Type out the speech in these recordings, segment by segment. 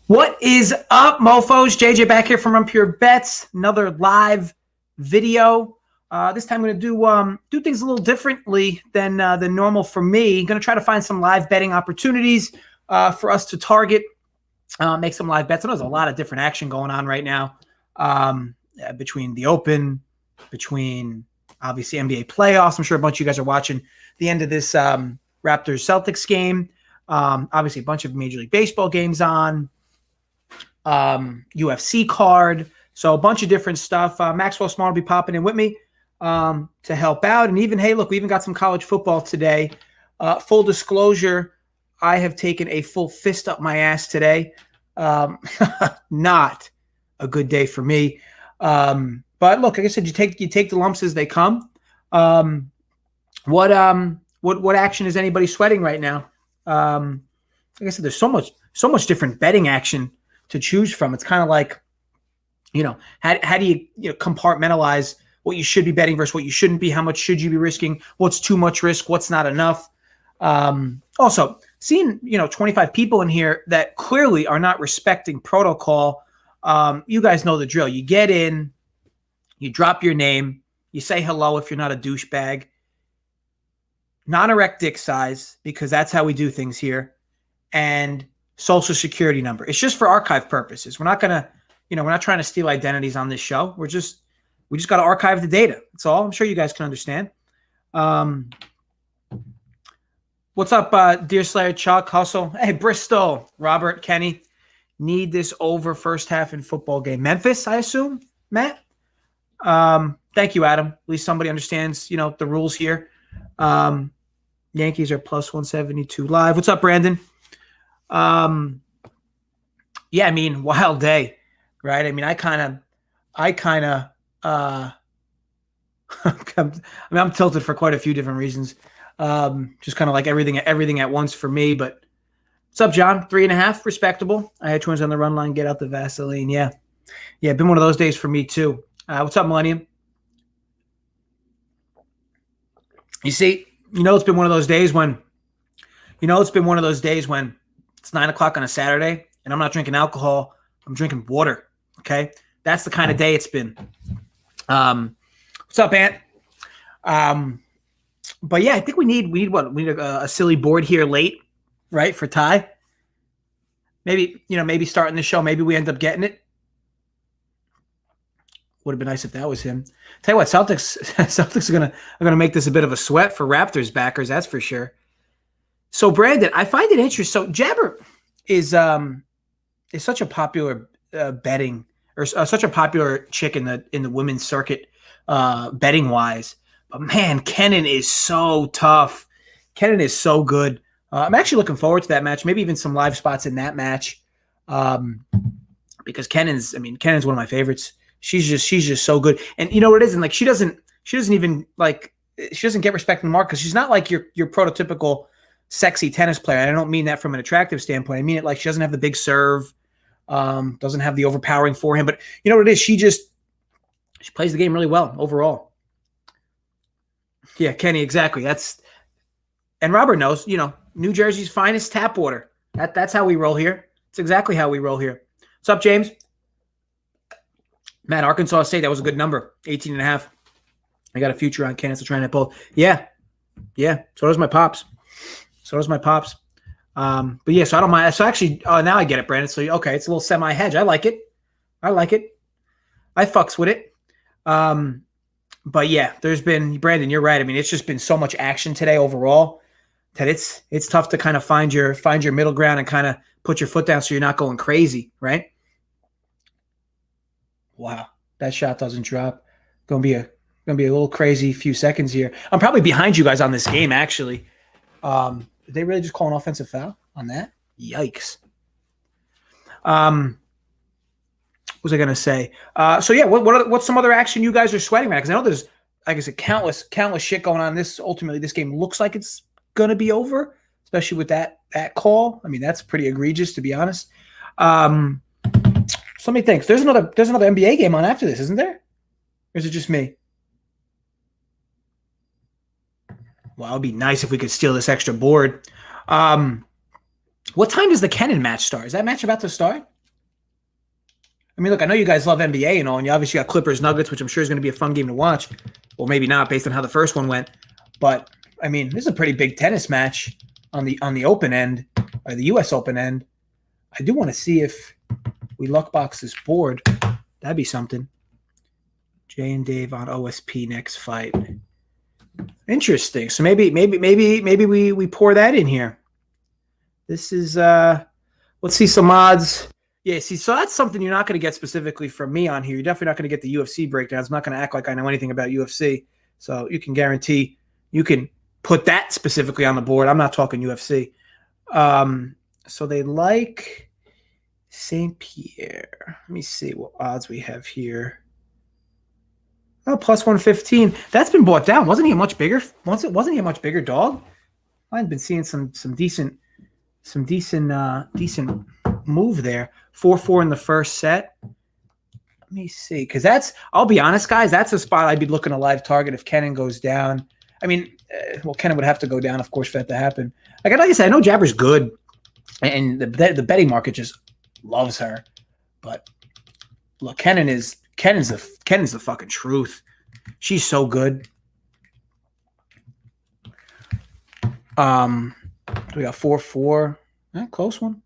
What is up, mofos? JJ back here from RunPure Bets. Another live video. This time I'm going to do things a little differently than normal for me. I'm going to try to find some live betting opportunities for us to target, make some live bets. I know there's a lot of different action going on right now between the Open, between obviously NBA playoffs. I'm sure a bunch of you guys are watching the end of this Raptors-Celtics game. Obviously, a bunch of Major League Baseball games on. UFC card. So a bunch of different stuff. Maxwell Smart will be popping in with me to help out. And even, hey, look, we even got some college football today. Full disclosure, I have taken a full fist up my ass today. Not a good day for me. But look, like I said, you take the lumps as they come. What action is anybody sweating right now? Like I said, there's so much different betting action to choose from. It's kind of like, how do you compartmentalize what you should be betting versus what you shouldn't be? How much should you be risking? What's too much risk? What's not enough? Also, seeing 25 people in here that clearly are not respecting protocol. You guys know the drill. You get in, you drop your name, you say hello if you're not a douchebag. Non-erect dick size, because that's how we do things here, and social security number. It's just for archive purposes. We're not gonna, we're not trying to steal identities on this show. We just got to archive the data. That's all. I'm sure you guys can understand. What's up, Dear Slayer, Chuck, Hustle? Hey, Bristol, Robert, Kenny. Need this over first half in football game. Memphis, I assume, Matt. Thank you, Adam. At least somebody understands, the rules here. Yankees are plus 172 live. What's up, Brandon? Yeah, I mean, wild day, right? I mean, I'm tilted for quite a few different reasons. Just kind of like everything at once for me. But what's up, John? 3.5, respectable. I had twins on the run line. Get out the Vaseline. Yeah, been one of those days for me too. What's up, Millennium? You see, it's been one of those days when, it's 9 o'clock on a Saturday and I'm not drinking alcohol. I'm drinking water. Okay. That's the kind of day it's been. What's up, Ant? But yeah, I think we need what? We need a silly board here late, right? For Ty. Maybe, maybe starting the show. Maybe we end up getting it. Would have been nice if that was him. Tell you what, Celtics are gonna make this a bit of a sweat for Raptors backers, that's for sure. So Brandon, I find it interesting. So Jabber is such a popular betting, or such a popular chick in the women's circuit betting wise. But man, Kenan is so tough. Kenan is so good. I'm actually looking forward to that match. Maybe even some live spots in that match, because Kenan's one of my favorites. She's just so good. And you know what it is? And like she doesn't get respect in the market because she's not like your prototypical sexy tennis player. And I don't mean that from an attractive standpoint. I mean it like she doesn't have the big serve, doesn't have the overpowering forehand. But you know what it is? She plays the game really well overall. Yeah, Kenny, exactly. And Robert knows, New Jersey's finest tap water. That's how we roll here. It's exactly how we roll here. What's up, James? Matt, Arkansas State, that was a good number, 18.5. I got a future on Kansas trying to pull. Yeah. So does my pops. But yeah, so I don't mind. So actually, now I get it, Brandon. So okay, it's a little semi-hedge. I like it. I fucks with it. But yeah, there's been, Brandon, you're right. I mean, it's just been so much action today overall that it's tough to kind of find your middle ground and kind of put your foot down so you're not going crazy, right? Wow, that shot doesn't drop. Gonna be a little crazy few seconds here. I'm probably behind you guys on this game, actually. Did they really just call an offensive foul on that? Yikes. What was I gonna say? So yeah, what's some other action you guys are sweating at? Because I know there's, like I said, countless shit going on. Ultimately, this game looks like it's gonna be over, especially with that call. I mean, that's pretty egregious, to be honest. So let me think. There's another NBA game on after this, isn't there? Or is it just me? Well, it would be nice if we could steal this extra board. What time does the Kenan match start? Is that match about to start? I mean, look, I know you guys love NBA and all, and you obviously got Clippers Nuggets, which I'm sure is going to be a fun game to watch. Well, maybe not based on how the first one went. But I mean, this is a pretty big tennis match on the open end, or the U.S. Open end. I do want to see if we luckbox this board. That'd be something. Jay and Dave on OSP next fight. Interesting. So maybe we pour that in here. This is let's see some odds. Yeah, see, so that's something you're not going to get specifically from me on here. You're definitely not going to get the UFC breakdowns. I'm not going to act like I know anything about UFC. So you can guarantee you can put that specifically on the board. I'm not talking UFC. So they like St. Pierre. Let me see what odds we have here. Oh, plus 115. That's been bought down. Wasn't he a much bigger? Wasn't he a much bigger dog? I've been seeing some decent move there. 4-4 in the first set. Let me see, because I'll be honest, guys, that's a spot I'd be looking to live target if Kenin goes down. I mean, well, Kenin would have to go down, of course, for that to happen. Like I said, I know Jabber's good, and the betting market just loves her. But look, Kenin's the fucking truth. She's so good. We got 4-4. Close one.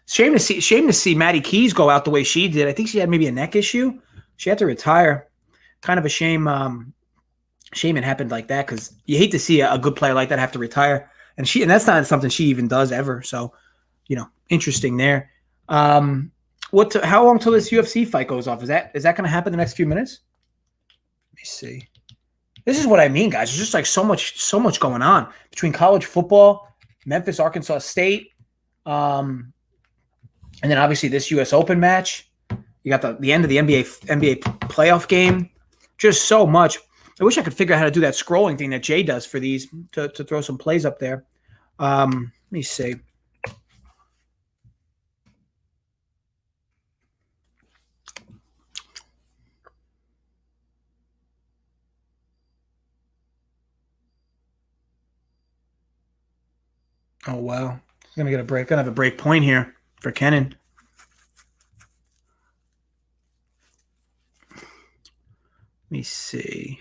Shame to see Maddie Keys go out the way she did. I think she had maybe a neck issue. She had to retire. Kind of a shame. Shame it happened like that, because you hate to see a good player like that have to retire. And that's not something she even does ever. So, interesting there. How long till this UFC fight goes off? Is that going to happen in the next few minutes? Let me see. This is what I mean, guys. There's just like so much going on between college football, Memphis, Arkansas State, and then obviously this U.S. Open match. You got the end of the NBA playoff game. Just so much. I wish I could figure out how to do that scrolling thing that Jay does for these to throw some plays up there. Let me see. Oh, wow. He's going to get a break. Going to have a break point here for Kenin. Let me see.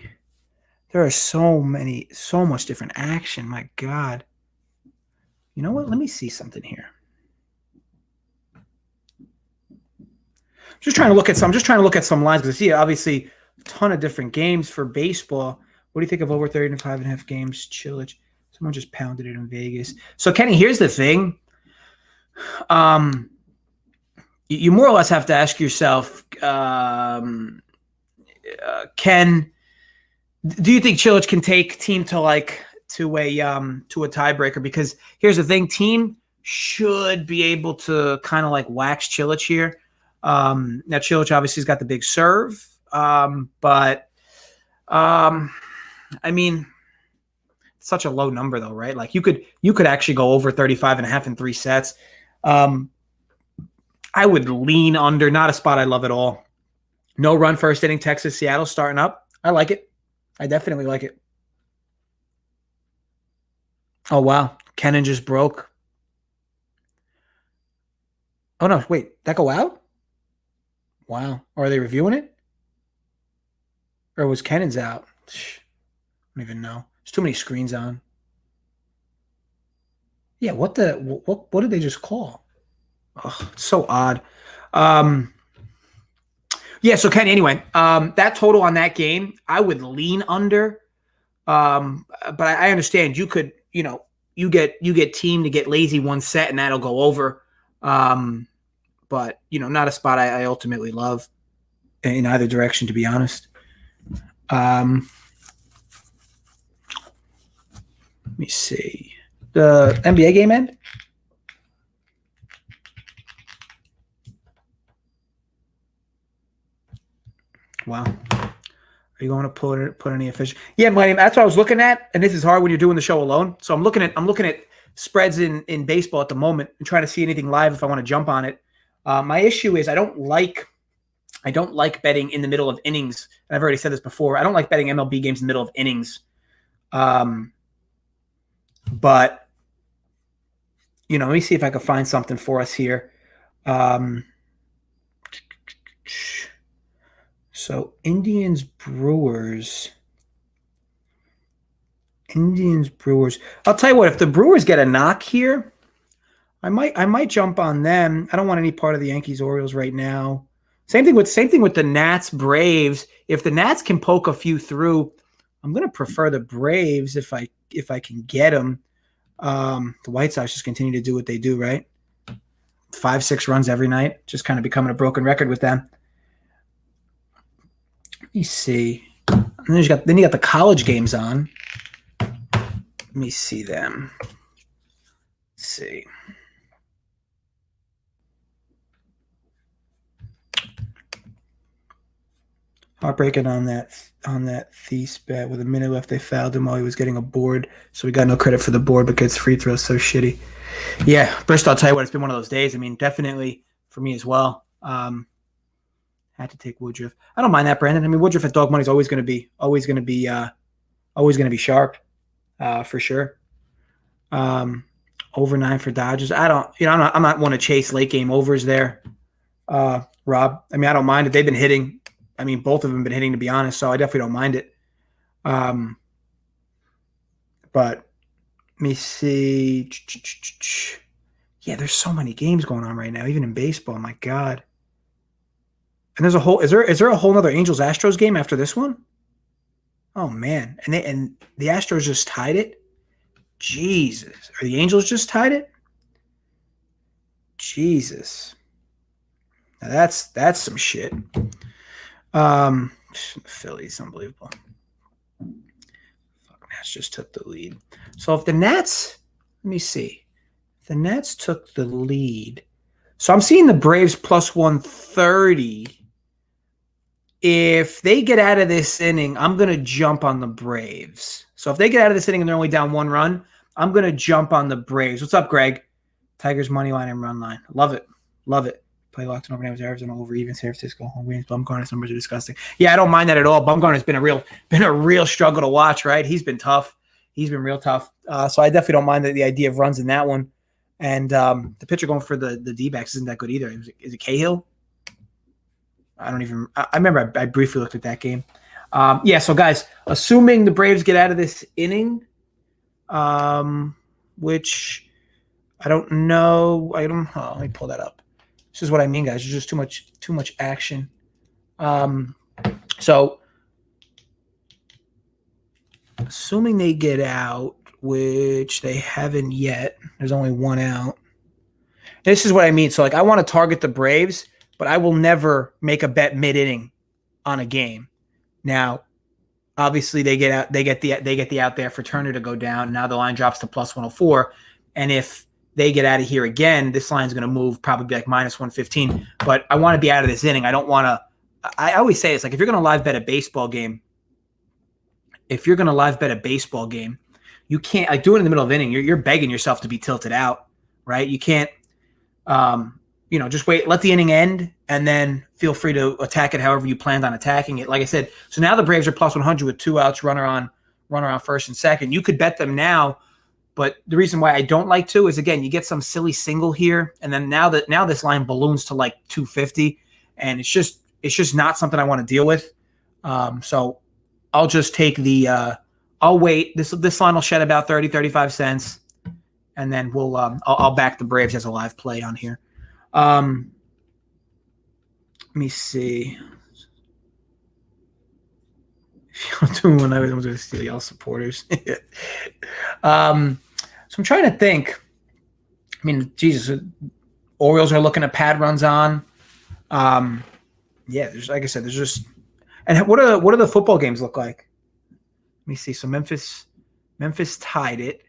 There are so much different action. My God. You know what? Let me see something here. I'm just trying to look at some lines, because I see obviously a ton of different games for baseball. What do you think of over 35.5 games? Chilich. Someone just pounded it in Vegas. So, Kenny, here's the thing. You more or less have to ask yourself, Ken, do you think Chilich can take Team to a tiebreaker? Because here's the thing, Team should be able to kind of like wax Chilich here. Now Chilich obviously has got the big serve, but I mean, such a low number though, right? Like you could actually go over 35.5 in 3 sets. I would lean under. Not a spot I love at all. No run first inning. Texas, Seattle starting up. I like it. I definitely like it. Oh, wow. Kenin just broke. Oh, no. Wait. That go out? Wow. Or are they reviewing it? Or was Kenin's out? I don't even know. There's too many screens on. Yeah, what did they just call? Oh, it's so odd. Yeah, so Ken, anyway, that total on that game, I would lean under. But I understand you could, you get Team to get lazy one set and that'll go over. But not a spot I ultimately love in either direction, to be honest. Let me see. The NBA game end? Wow. Are you going to put any official? Yeah, that's what I was looking at, and this is hard when you're doing the show alone. So I'm looking at spreads in baseball at the moment and trying to see anything live if I want to jump on it. My issue is I don't like betting in the middle of innings. And I've already said this before. I don't like betting MLB games in the middle of innings. But let me see if I can find something for us here. So Indians, Brewers. I'll tell you what, if the Brewers get a knock here, I might jump on them. I don't want any part of the Yankees, Orioles right now. Same thing with the Nats, Braves. If the Nats can poke a few through, I'm going to prefer the Braves if I can get them. The White Sox just continue to do what they do, right? 5-6 runs every night, just kind of becoming a broken record with them. Let me see. And then you got the college games on. Let me see them. Let's see. Heartbreaking on that Thies bet. With a minute left, they fouled him while he was getting a board. So we got no credit for the board because free throws so shitty. Yeah, Bristol, I'll tell you what, it's been one of those days. I mean, definitely for me as well. Had to take Woodruff. I don't mind that, Brandon. I mean, Woodruff at dog money is always going to be sharp, for sure. Over 9 for Dodgers. I'm not one to chase late game overs there. Rob, I mean, I don't mind it. They've been hitting. I mean, both of them have been hitting, to be honest, so I definitely don't mind it. But let me see. Yeah, there's so many games going on right now, even in baseball. My God. And there's a whole. Is there a whole other Angels Astros game after this one? Oh man, and the Astros just tied it. Jesus, or the Angels just tied it? Jesus, now that's some shit. Phillies, unbelievable. Fuck, Nats just took the lead. So if the Nats, let me see, if the Nats took the lead. So I'm seeing the Braves plus 130. If they get out of this inning, I'm going to jump on the Braves. So if they get out of this inning and they're only down 1 run, I'm going to jump on the Braves. What's up, Greg? Tigers money line and run line. Love it. Love it. Play locked and overnight with Arizona over even San Francisco. Home games. Bumgarner's numbers are disgusting. Yeah, I don't mind that at all. Bumgarner's been a real struggle to watch, right? He's been tough. He's been real tough. So I definitely don't mind the idea of runs in that one. And the pitcher going for the D-backs isn't that good either. Is it Cahill? I remember I briefly looked at that game. Yeah, so guys, assuming the Braves get out of this inning, which I don't know. Let me pull that up. This is what I mean, guys. There's just too much action. So assuming they get out, which they haven't yet, there's only 1 out. This is what I mean. So like I want to target the Braves, but I will never make a bet mid-inning on a game. Now, obviously they get the out there for Turner to go down. Now the line drops to plus 104, and if they get out of here again, this line's going to move probably like minus 115. But I want to be out of this inning. I don't want to. I always say it's like if you're going to live bet a baseball game, you can't like do it in the middle of the inning. You're begging yourself to be tilted out, right? You can't. Just wait, let the inning end, and then feel free to attack it however you planned on attacking it. Like I said, so now the Braves are plus 100 with 2 outs, runner on first and second. You could bet them now, but the reason why I don't like to is, again, you get some silly single here, and then now this line balloons to like 250, and it's just not something I want to deal with. So I'll just take I'll wait. This line will shed about 35 cents, and then I'll back the Braves as a live play on here. Let me see. I'm going to steal y'all supporters. So I'm trying to think. I mean, Jesus, Orioles are looking at pad runs on. Yeah, like I said, there's just. And what do the football games look like? Let me see. So Memphis tied it.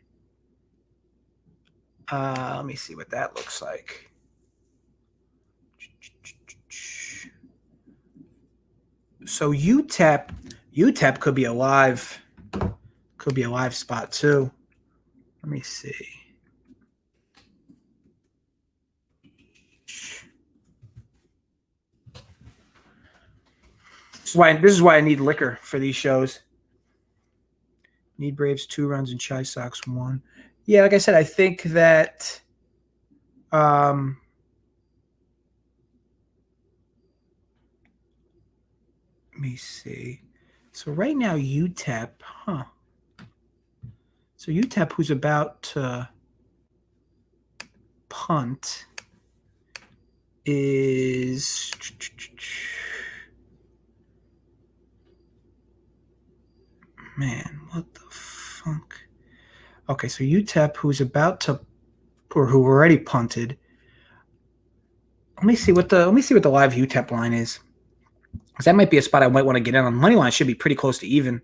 Let me see what that looks like. So UTEP could be a live spot too. Let me see. This is why I need liquor for these shows. Need Braves 2 runs and Chi Sox 1. Yeah, like I said, I think that me see. So right now, UTEP, So UTEP, who's about to punt, is man, what the fuck? Okay, so UTEP, who's about to, or who already punted. Let me see what the live UTEP line is, because that might be a spot I might want to get in on. Money line should be pretty close to even.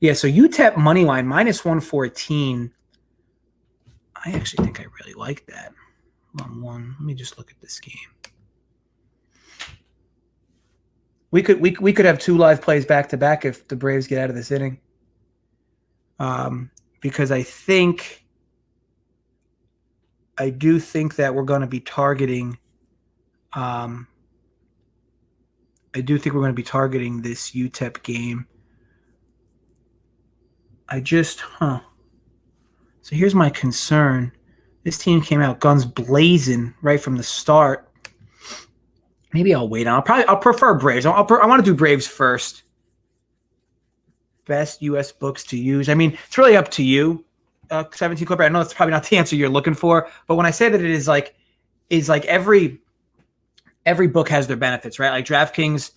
Yeah, so UTEP money line -114. I actually think I really like that. Hold on, let me just look at this game. We could have 2 live plays back to back if the Braves get out of this inning. Because I do think that we're going to be targeting. I do think we're going to be targeting this UTEP game. So here's my concern. This team came out guns blazing right from the start. Maybe I'll wait on. I'll prefer Braves. I want to do Braves first. Best U.S. books to use. I mean, it's really up to you. 17 Clipper. I know that's probably not the answer you're looking for, but when I say that it is like every book has their benefits, right? Like DraftKings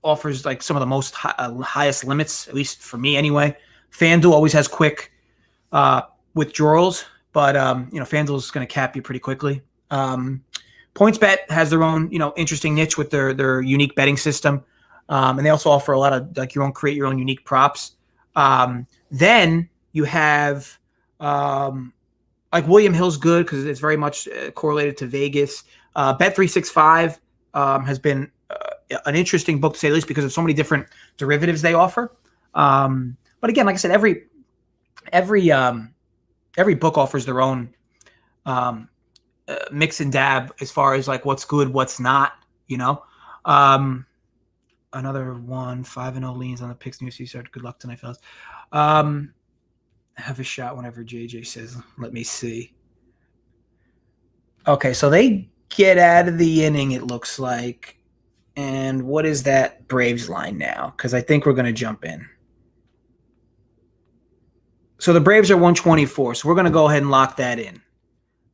offers like some of the most highest limits, at least for me anyway. FanDuel always has quick withdrawals, but FanDuel is going to cap you pretty quickly. PointsBet has their own interesting niche with their unique betting system, and they also offer a lot of like create your own unique props. Then you have like William Hill's good because it's very much correlated to Vegas. Bet365 has been an interesting book to say the least because of so many different derivatives they offer. But again, like I said, every book offers their own mix and dab as far as like what's good, what's not. Another one, 5-0 leans on the picks. New start. Good luck tonight, fellas. Have a shot whenever JJ says. Let me see. Okay, so they get out of the inning. It looks like. And what is that Braves line now? Because I think we're going to jump in. So the Braves are 124. So we're going to go ahead and lock that in.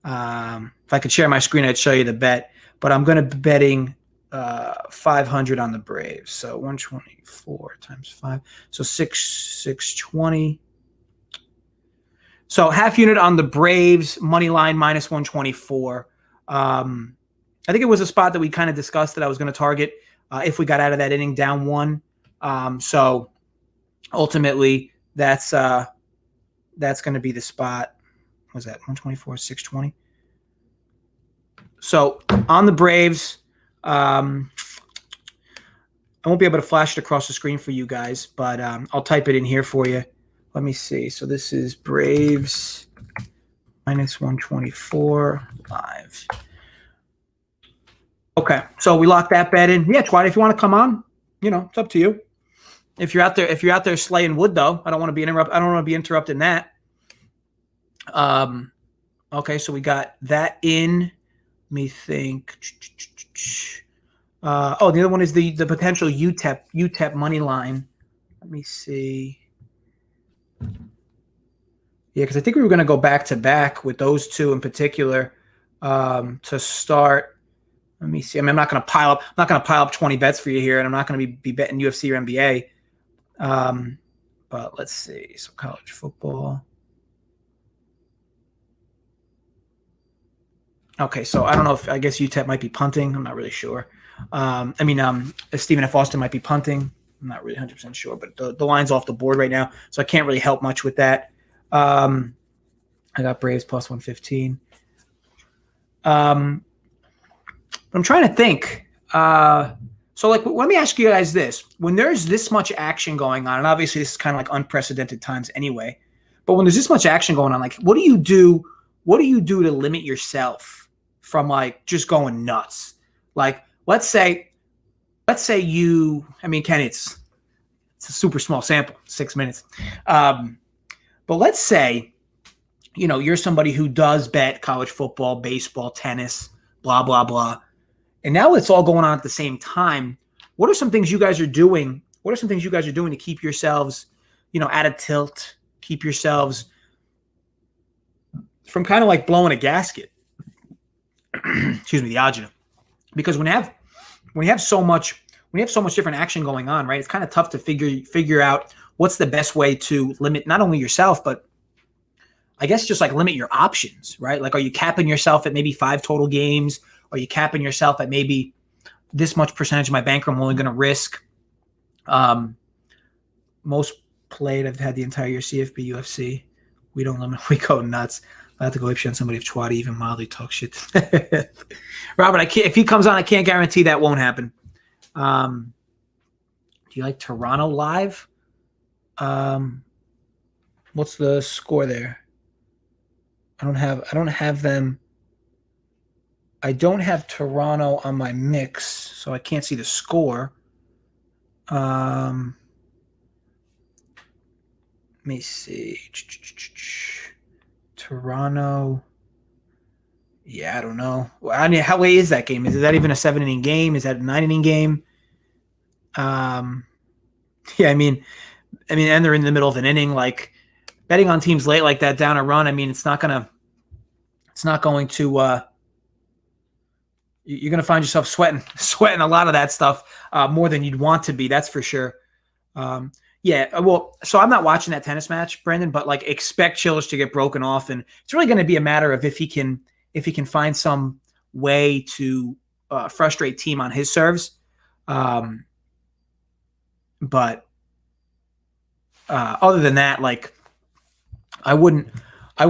If I could share my screen, I'd show you the bet. But I'm going to be betting 500 on the Braves. So 124 times 5. So 620. So half unit on the Braves, money line -124. I think it was a spot that we kind of discussed that I was going to target if we got out of that inning down 1. So ultimately, that's going to be the spot. What was that 124, 620? So on the Braves, I won't be able to flash it across the screen for you guys, but I'll type it in here for you. Let me see. So this is Braves -124 live. Okay, so we locked that bet in. Yeah, Twat, if you want to come on, it's up to you. If you're out there slaying wood, though, I don't want to be interrupting that. Okay, so we got that in. Let me think. The other one is the potential UTEP money line. Let me see. Yeah, because I think we were going to go back to back with those two in particular to start. Let me see. I mean, I'm not going to pile up 20 bets for you here, and I'm not going to be betting UFC or NBA. But let's see. So college football. Okay, so I don't know I guess UTEP might be punting. I'm not really sure. Stephen F. Austin might be punting. I'm not really 100% sure, but the line's off the board right now, so I can't really help much with that. I got Braves +115. I'm trying to think. So let me ask you guys this. When there's this much action going on, and obviously this is kind of like unprecedented times anyway, but when there's this much action going on, like what do you do to limit yourself from like just going nuts? Like let's say Ken, it's a super small sample, 6 minutes. But let's say, you're somebody who does bet college football, baseball, tennis, blah, blah, blah. And now it's all going on at the same time. What are some things you guys are doing? What are some things you guys are doing to keep yourselves, at a tilt, keep yourselves from kind of like blowing a gasket? Excuse me, the agita. Because when you have so much different action going on, right? It's kind of tough to figure out what's the best way to limit not only yourself, but I guess just like limit your options, right? Like, are you capping yourself at maybe 5 total games? Are you capping yourself at maybe this much percentage of my bankroll I'm only going to risk? Most played, I've had the entire year CFB, UFC. We don't limit. We go nuts. I have to go apeshit on somebody if Chwadi even mildly talk shit. Robert, I can't. If he comes on, I can't guarantee that won't happen. Do you like Toronto live? What's the score there? I don't have them. I don't have Toronto on my mix, so I can't see the score. Let me see. Toronto. Yeah, I don't know. I mean, how late is that game? Is that even a 7-inning game? Is that a 9-inning game? Yeah, I mean, and they're in the middle of an inning. Like, betting on teams late like that down a run. I mean, it's not going to. You're going to find yourself sweating a lot of that stuff more than you'd want to be. That's for sure. Yeah, well, so I'm not watching that tennis match, Brandon, but like expect Cilic to get broken off, and it's really going to be a matter of if he can find some way to frustrate Thiem on his serves. But other than that, like I wouldn't have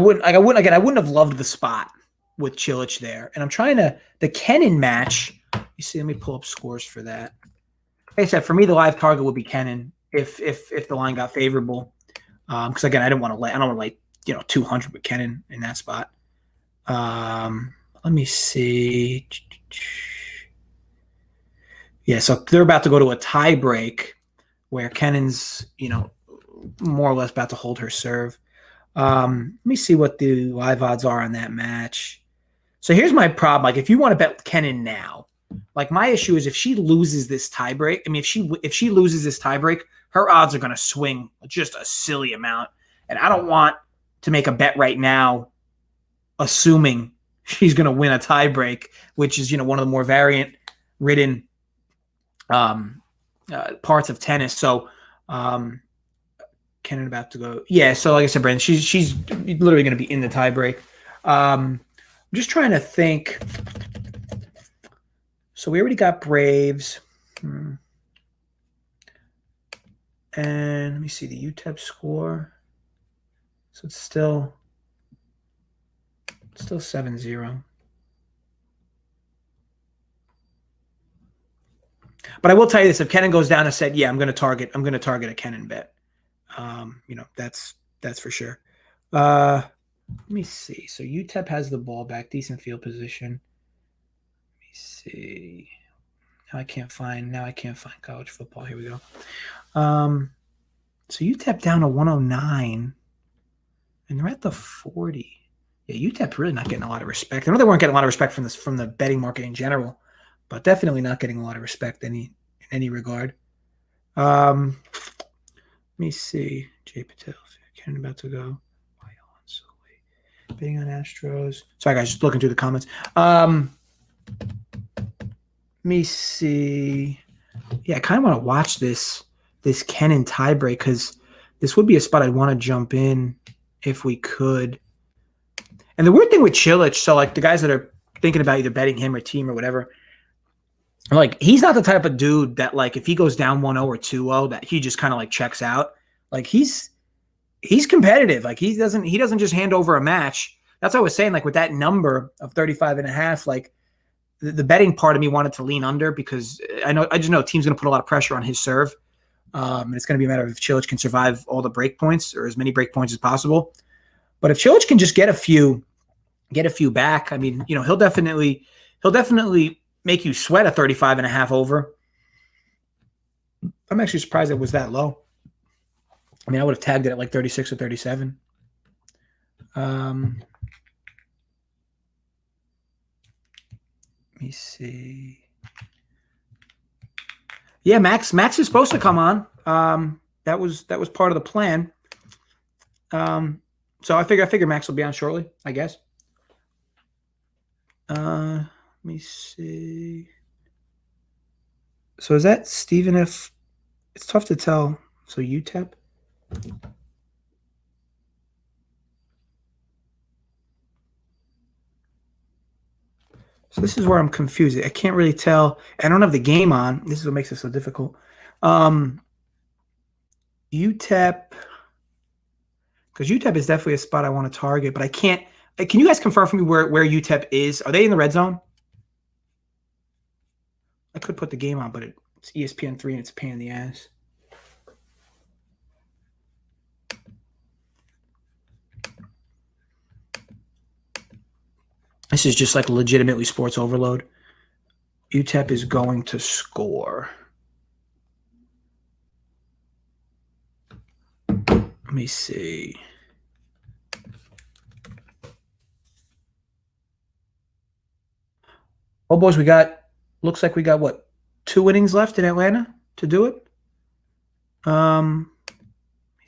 loved the spot with Cilic there. And I'm trying the Kenin match. You see, let me pull up scores for that. Like I said, for me, the live target would be Kenin if the line got favorable. Because again, I don't want to lay 200 with Kenin in that spot. Let me see. Yeah, so they're about to go to a tie break where Kenin's, more or less about to hold her serve. Let me see what the live odds are on that match. So here's my problem. Like, if you want to bet Kenin now, like my issue is if she loses this tiebreak. I mean, if she loses this tiebreak, her odds are going to swing just a silly amount, and I don't want to make a bet right now, assuming she's going to win a tiebreak, which is one of the more variant-ridden parts of tennis. So, Kenin about to go. Yeah. So, like I said, Brandon, she's literally going to be in the tiebreak. I'm just trying to think. So we already got Braves. And let me see the UTEP score. So it's still 7-0. But I will tell you this: if Kenin goes down and said, "Yeah, I'm going to target a Kenin bet," that's for sure. Let me see. So UTEP has the ball back, decent field position. Let me see. Now I can't find college football. Here we go. So UTEP down to 109, and they're at the 40. Yeah, UTEP really not getting a lot of respect. I know they weren't getting a lot of respect from the betting market in general, but definitely not getting a lot of respect in any regard. Let me see. Jay Patel, Kenin about to go. Betting on Astros. Sorry, guys, just looking through the comments. Let me see. Yeah, I kind of want to watch this Kenin tiebreak because this would be a spot I'd want to jump in if we could. And the weird thing with Cilic, so like the guys that are thinking about either betting him or Thiem or whatever, like he's not the type of dude that like if he goes down 1-0 or 2-0 that he just kind of like checks out. Like he's competitive. Like he doesn't just hand over a match. That's what I was saying. Like with that number of 35.5, like the betting part of me wanted to lean under because I just know Thiem's going to put a lot of pressure on his serve. And it's going to be a matter of if Cilic can survive all the break points or as many break points as possible. But if Cilic can just get a few back, I mean, he'll definitely make you sweat a 35.5 over. I'm actually surprised it was that low. I mean, I would have tagged it at like 36 or 37. Let Let me see. Yeah, Max is supposed to come on. That was part of the plan. So I figure Max will be on shortly, I guess. Let me see. So is that Stephen F? It's tough to tell. So UTEP. So this is where I'm confused. I can't really tell. I don't have the game on. This is what makes it so difficult. UTEP, because UTEP is definitely a spot I want to target, but I can't. Can you guys confirm for me where UTEP is? Are they in the red zone? I could put the game on, but it's ESPN3 and it's a pain in the ass. This is just like legitimately sports overload. UTEP is going to score. Let me see. Oh, boys, looks like we got, what, 2 innings left in Atlanta to do it? Let me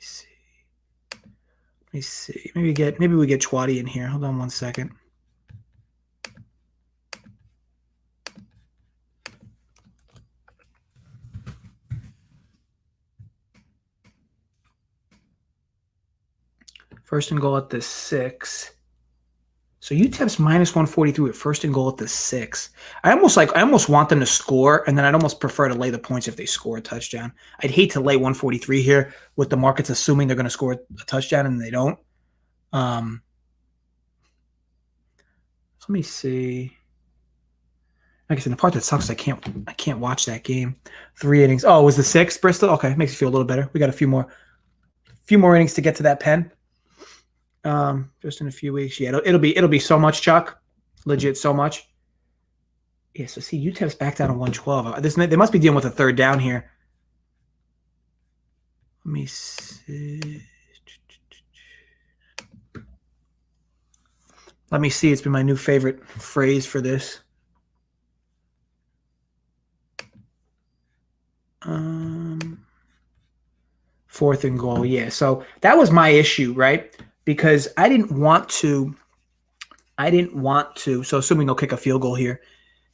see. Let me see. Maybe we get Chwadi in here. Hold on one second. First and goal at the 6. So UTEP's minus 143 at first and goal at the 6. I almost want them to score, and then I'd almost prefer to lay the points if they score a touchdown. I'd hate to lay 143 here with the markets assuming they're going to score a touchdown and they don't. So let me see. Like I said, the part that sucks, I can't watch that game. 3 innings. Oh, it was the 6th, Bristol? Okay, makes you feel a little better. We got a few more innings to get to that pen. Just in a few weeks. Yeah, it'll be so much, Chuck. Legit so much. Yeah, so see, UTEP's back down to 112. They must be dealing with a third down here. Let me see. Let me see. It's been my new favorite phrase for this. Fourth and goal. Yeah, so that was my issue, right? Because I didn't want to. So assuming they'll kick a field goal here,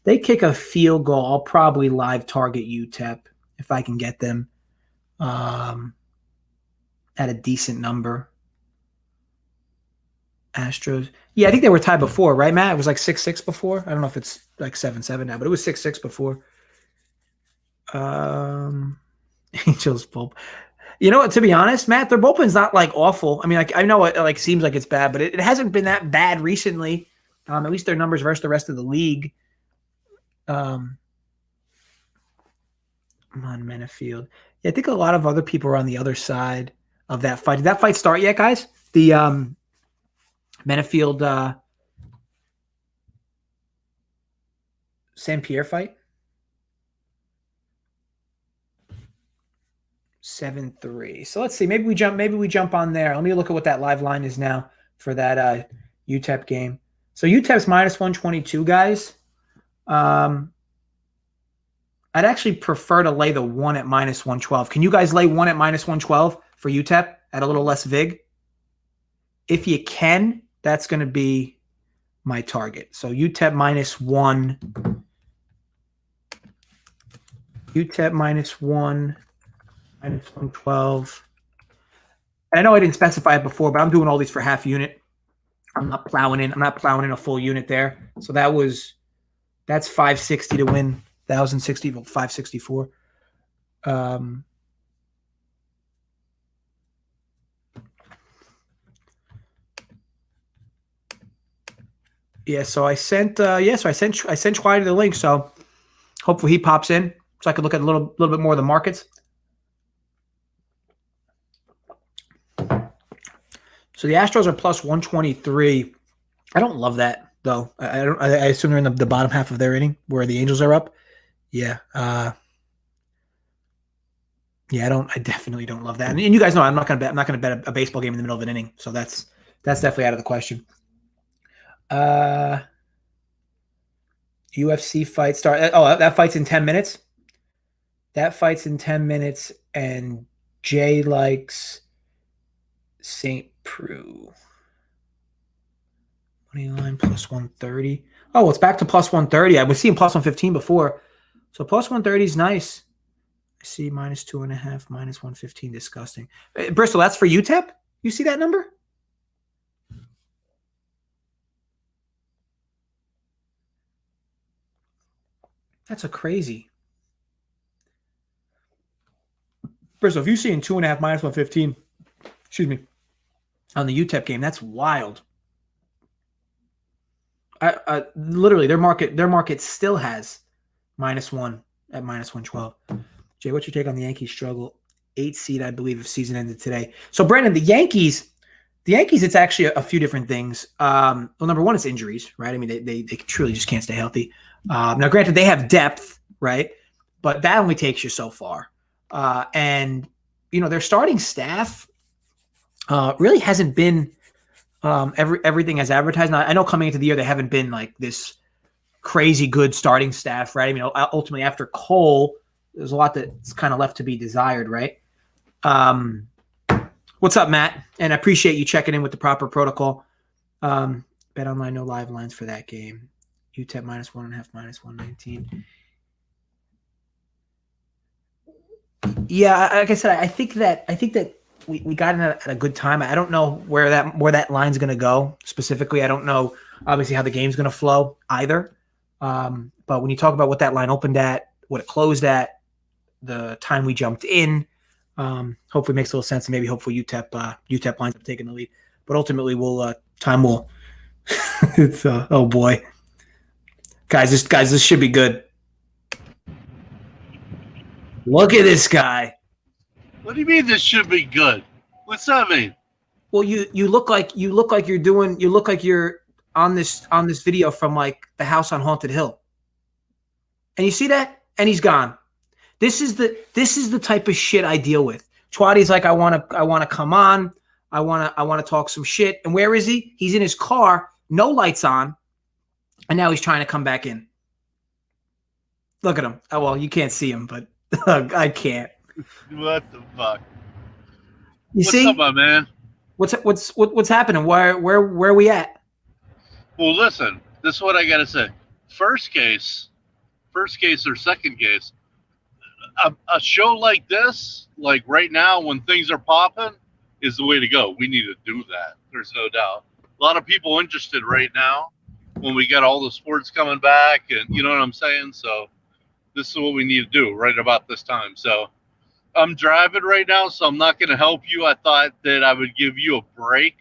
they kick a field goal, I'll probably live target UTEP if I can get them at a decent number. Astros. Yeah, I think they were tied before, right, Matt? It was like 6-6 before. I don't know if it's like 7-7 now, but it was 6-6 before. Angels bullpen. You know what? To be honest, Matt, their bullpen's not like awful. I mean, like I know it like seems like it's bad, but it hasn't been that bad recently. At least their numbers versus the rest of the league. Come on, Menafield. Yeah, I think a lot of other people are on the other side of that fight. Did that fight start yet, guys? The Menafield St. Pierre fight? 7-3. So let's see. Maybe we jump on there. Let me look at what that live line is now for that UTEP game. So UTEP's minus 122, guys. I'd actually prefer to lay the 1 at minus 112. Can you guys lay 1 at minus 112 for UTEP at a little less vig? If you can, that's going to be my target. So UTEP minus 1. UTEP minus 1. Minus 112. And I know I didn't specify it before, but I'm doing all these for half unit. I'm not plowing in a full unit there. So that's 560 to win. 1,060, 564. Yeah, so I sent Schweider the link, so hopefully he pops in so I could look at a little bit more of the markets. So the Astros are plus 123. I don't love that though. I assume they're in the bottom half of their inning where the Angels are up. Yeah. I definitely don't love that. And you guys know I'm not gonna bet a baseball game in the middle of an inning. So that's definitely out of the question. UFC fight start. Oh, that fight's in 10 minutes. That fight's in 10 minutes, and Jay likes St. Preux. Money line plus 130. Oh, it's back to plus 130. I was seeing plus 115 before. So plus 130 is nice. I see minus 2.5, minus 115. Disgusting. Bristol, that's for UTEP? You see that number? That's a crazy. Bristol, if you're seeing 2.5 minus 115, excuse me, on the UTEP game, that's wild. Literally, their market still has -1 at minus 112. Jay, what's your take on the Yankees struggle? 8 seed, I believe, if season ended today. So, Brandon, the Yankees, it's actually a few different things. Well, number one, it's injuries, right? I mean, they truly just can't stay healthy. Now, granted, they have depth, right? But that only takes you so far. And, their starting staff really hasn't been everything as advertised. Now, I know coming into the year, they haven't been like this crazy good starting staff, right? I mean, ultimately, after Cole, there's a lot that's kind of left to be desired, right? What's up, Matt? And I appreciate you checking in with the proper protocol. Bet online, no live lines for that game. UTEP -1.5, minus 119. Yeah, like I said, I think that we got in at a good time. I don't know where that line's going to go specifically. I don't know, obviously, how the game's going to flow either. But when you talk about what that line opened at, what it closed at, the time we jumped in, hopefully makes a little sense, and maybe hopefully UTEP lines up taking the lead. But ultimately, time will. It's oh boy, guys, this should be good. Look at this guy. What do you mean this should be good? What's that mean? Well, you look like you're on this video from like the house on Haunted Hill. And you see that? And he's gone. This is the type of shit I deal with. Chwadi's like, I want to come on. I want to talk some shit. And where is he? He's in his car, no lights on, and now he's trying to come back in. Look at him. Oh, well, you can't see him, but I can't. What the fuck? What's up, my man? What's happening? Where are we at? Well, listen. This is what I gotta say. First case or second case. A show like this, like right now when things are popping, is the way to go. We need to do that. There's no doubt. A lot of people interested right now when we got all the sports coming back, and you know what I'm saying? So this is what we need to do right about this time. So I'm driving right now, so I'm not going to help you. I thought that I would give you a break.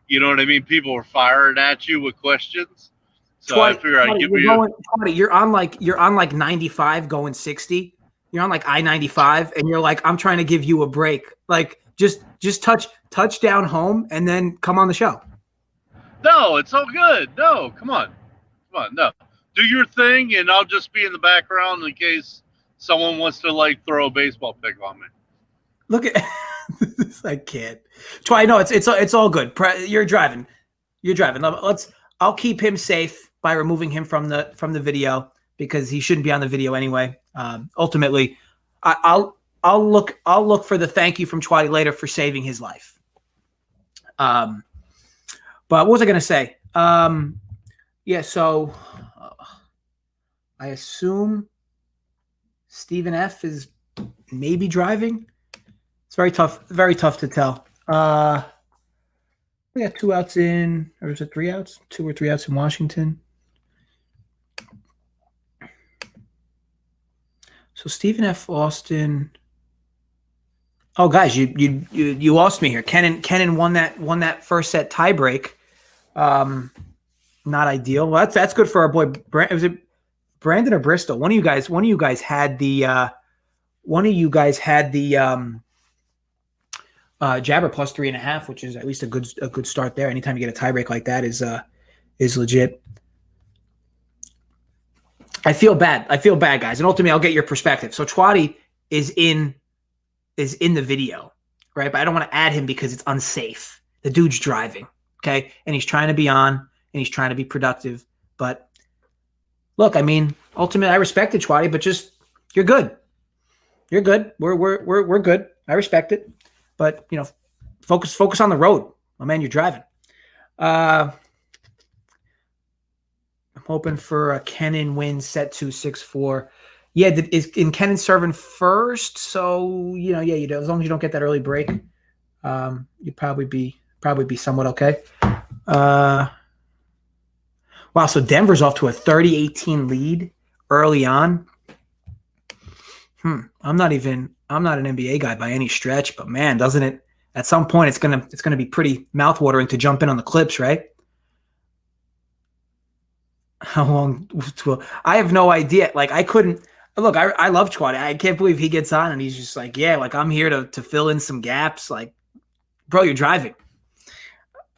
You know what I mean? People are firing at you with questions. So I figure I'd give you. You're on like 95 going 60. You're on like I-95, and you're like, I'm trying to give you a break. Like, just touch down home, and then come on the show. No, it's all good. No, come on, no. Do your thing, and I'll just be in the background in case someone wants to like throw a baseball pick on me. Look at this. I can't. Try. No, it's all good. You're driving. I'll keep him safe by removing him from the video because he shouldn't be on the video anyway. Ultimately, I'll look for the thank you from Chwadi later for saving his life. But what was I going to say? Yeah. So I assume Stephen F is maybe driving. It's very tough to tell. We got 2 outs in, or is it 3 outs? 2 or 3 outs in Washington. So Stephen F. Austin. Oh, guys, you lost me here. Kennan won that first set tiebreak. Not ideal. Well, that's good for our boy. Was it Brandon or Bristol? One of you guys had the Jabber plus 3.5, which is at least a good start there. Anytime you get a tiebreak like that is legit. I feel bad, guys, and ultimately I'll get your perspective. So Chwadi is in the video, right? But I don't want to add him because it's unsafe. The dude's driving, okay, and he's trying to be on and he's trying to be productive. But look, I mean, ultimately, I respect it, Chwadi, but just you're good. You're good. We're good. I respect it, but focus on the road, my man. You're driving. I'm hoping for a Kenan win set 2-6-4. Yeah, is Kenan serving first? So yeah, as long as you don't get that early break, you'd probably be somewhat okay. Wow, so Denver's off to a 30-18 lead early on. I'm not an NBA guy by any stretch, but man, doesn't it at some point it's gonna be pretty mouthwatering to jump in on the Clips, right? How long? I have no idea. Like I couldn't look. I love Chwadi. I can't believe he gets on and he's just like, yeah, like I'm here to fill in some gaps. Like, bro, you're driving.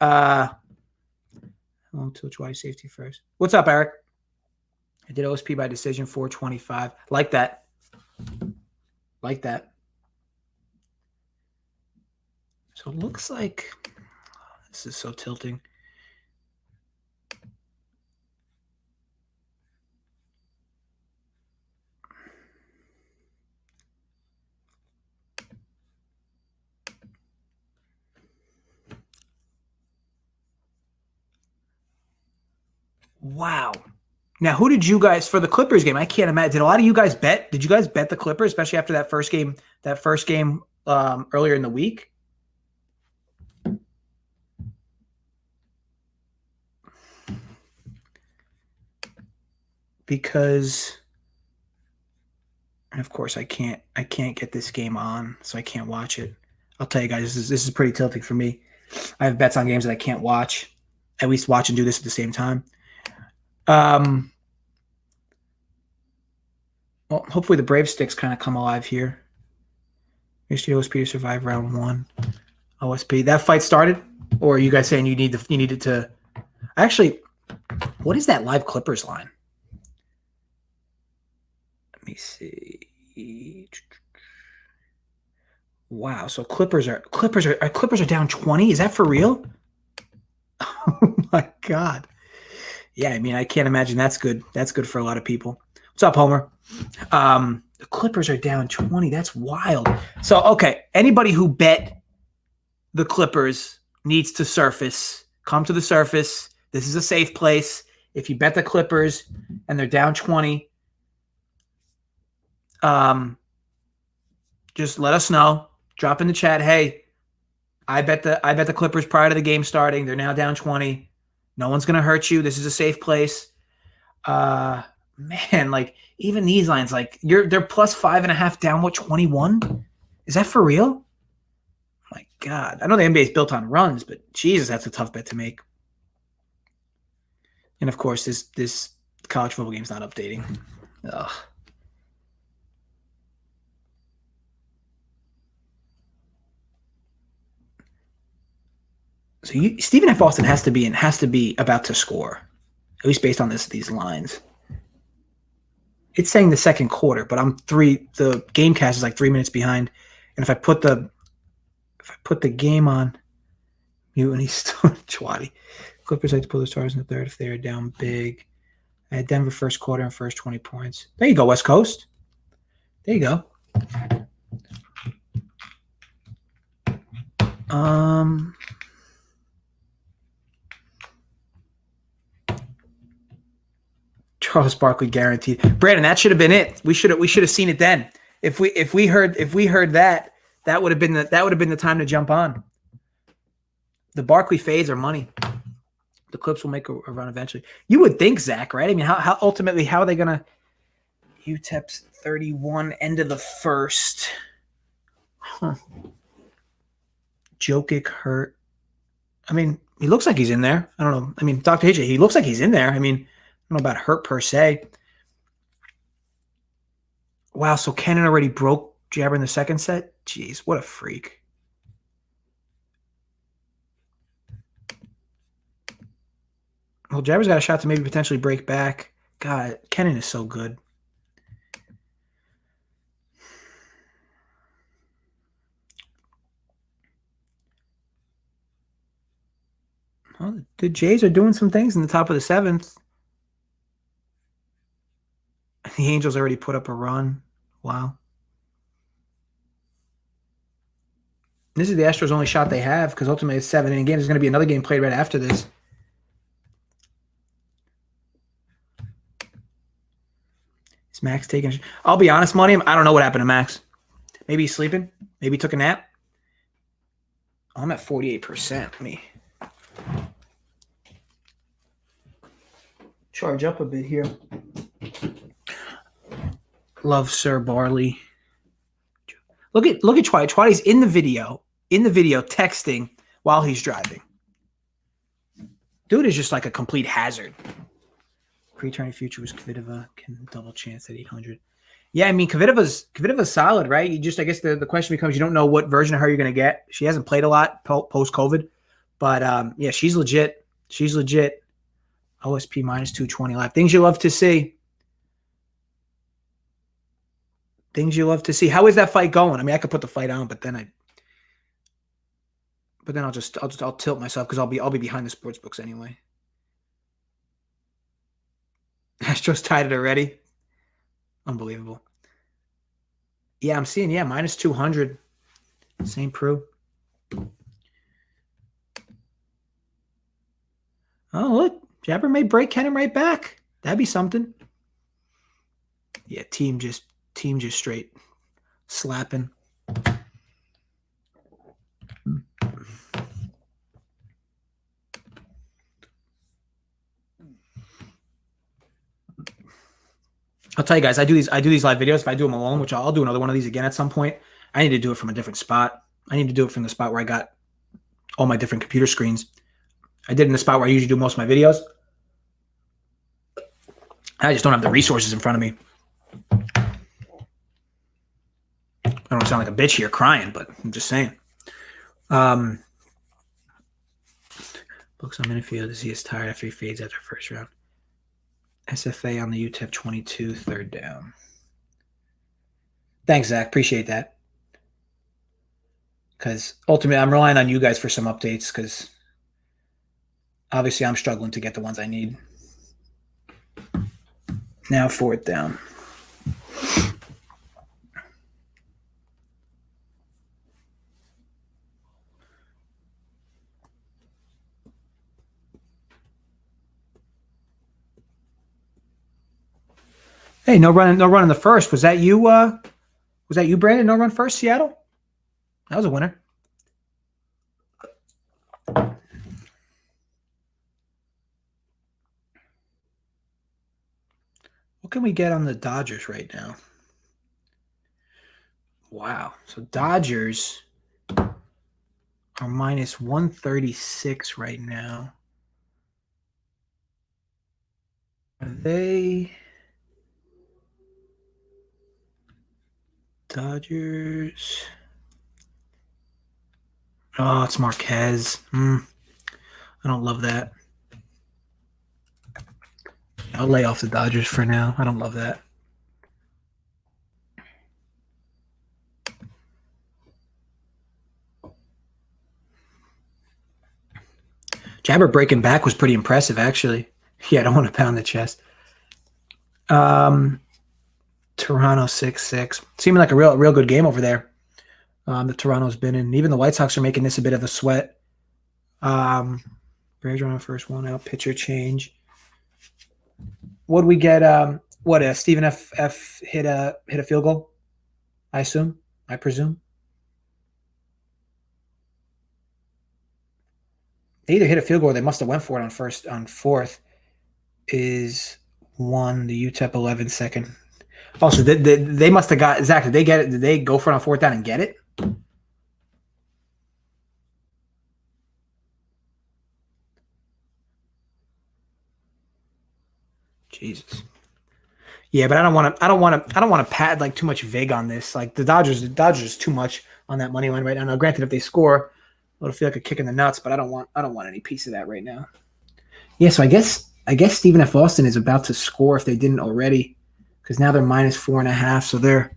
How long till Chwadi safety first? What's up, Eric? I did OSP by decision 425. Like that. Like that. So it looks like this is so tilting. Wow. Now, who did you guys for the Clippers game? I can't imagine. Did a lot of you guys bet? Did you guys bet the Clippers, especially after that first game? Earlier in the week. Because, and of course, I can't get this game on, so I can't watch it. I'll tell you guys, this is pretty tilting for me. I have bets on games that I can't watch. At least watch and do this at the same time. Well, hopefully the Brave sticks kind of come alive here. Here's the OSP to survive round 1. OSP. That fight started? Or are you guys saying you needed to actually, what is that live Clippers line? Let me see. Wow, so Clippers are down 20? Is that for real? Oh my God. Yeah, I mean, I can't imagine that's good. That's good for a lot of people. What's up, Homer? The Clippers are down 20. That's wild. So, okay, anybody who bet the Clippers needs to surface. Come to the surface. This is a safe place. If you bet the Clippers and they're down 20, just let us know. Drop in the chat. Hey, I bet the Clippers prior to the game starting. They're now down 20. No one's gonna hurt you. This is a safe place. Man, like even these lines, like they're plus 5.5 down. What 21? Is that for real? My God, I know the NBA is built on runs, but Jesus, that's a tough bet to make. And of course, this college football game's not updating. Ugh. So Stephen F. Austin has to be about to score, at least based on these lines. It's saying the second quarter, but the game cast is like 3 minutes behind. And if I put the game on mute and he's still Chwadi. Clippers like to pull the Stars in the third if they are down big. I had Denver first quarter and first 20 points. There you go, West Coast. There you go. Charles Barkley guaranteed. Brandon, that should have been it. We should have seen it then. If we heard that, that would have been the time to jump on. The Barkley fades are money. The Clips will make a run eventually. You would think, Zach, right? I mean, how ultimately how are they gonna? UTEP's 31 end of the first. Huh. Jokic hurt. I mean, he looks like he's in there. I don't know. I mean, Dr. HJ, he looks like he's in there. I mean, I don't know about hurt per se. Wow, so Kenan already broke Jabber in the second set? Jeez, what a freak. Well, Jabber's got a shot to maybe potentially break back. God, Kenan is so good. Well, the Jays are doing some things in the top of the seventh. The Angels already put up a run. Wow. This is the Astros' only shot they have because ultimately it's 7-inning game. There's going to be another game played right after this. Is Max taking? I'll be honest, Money. I don't know what happened to Max. Maybe he's sleeping. Maybe he took a nap. Oh, I'm at 48%. Let me charge up a bit here. Love Sir Barley. Look at Twitty. Twitty's in the video texting while he's driving. Dude is just like a complete hazard. Pre-turning future was Kvitova. Can double chance at 800. Yeah, I mean Kvitova's solid, right? You just, I guess the question becomes, you don't know what version of her you're gonna get. She hasn't played a lot post COVID, but yeah, she's legit. She's legit. OSP minus 220 live. Things you love to see. Things you love to see. How is that fight going? I mean, I could put the fight on, but then I'll tilt myself because I'll be behind the sports books anyway. Astros tied it already. Unbelievable. Yeah, I'm seeing, minus 200. St. Preux. Oh, look. Jabber may break Kenham right back. That'd be something. Yeah, team just straight slapping. I'll tell you guys, I do these live videos. If I do them alone, which I'll do another one of these again at some point, I need to do it from a different spot. I need to do it from the spot where I got all my different computer screens. I did in the spot where I usually do most of my videos. I just don't have the resources in front of me. I don't want to sound like a bitch here crying, but I'm just saying. Books on Minifield as he is tired after he fades after first round. SFA on the UTEP 22, third down. Thanks, Zach. Appreciate that. Because ultimately, I'm relying on you guys for some updates because obviously I'm struggling to get the ones I need. Now fourth down. Hey, no run in the first. Was that you? Was that you, Brandon? No run first, Seattle. That was a winner. What can we get on the Dodgers right now? Wow. So Dodgers are minus 136 right now. Are they? Dodgers. Oh, it's Marquez. I don't love that. I'll lay off the Dodgers for now. I don't love that. Jabber breaking back was pretty impressive, actually. Yeah, I don't want to pound the chest. Toronto 6-6. Seeming like a real good game over there. That Toronto's been in. Even the White Sox are making this a bit of a sweat. Braves on the first one out. Pitcher change. What we get? Stephen F hit a field goal? I presume. They either hit a field goal or they must have went for it on fourth. Is 1, the UTEP 11 second. Also, they must have got Zach. Did they get it? Did they go for it on fourth down and get it? Jesus. Yeah, but I don't want to pad like too much vig on this. Like the Dodgers is too much on that money line right now. Now, granted, if they score, it'll feel like a kick in the nuts. But I don't want any piece of that right now. Yeah, so I guess Stephen F. Austin is about to score if they didn't already, because now they're minus 4.5. So they're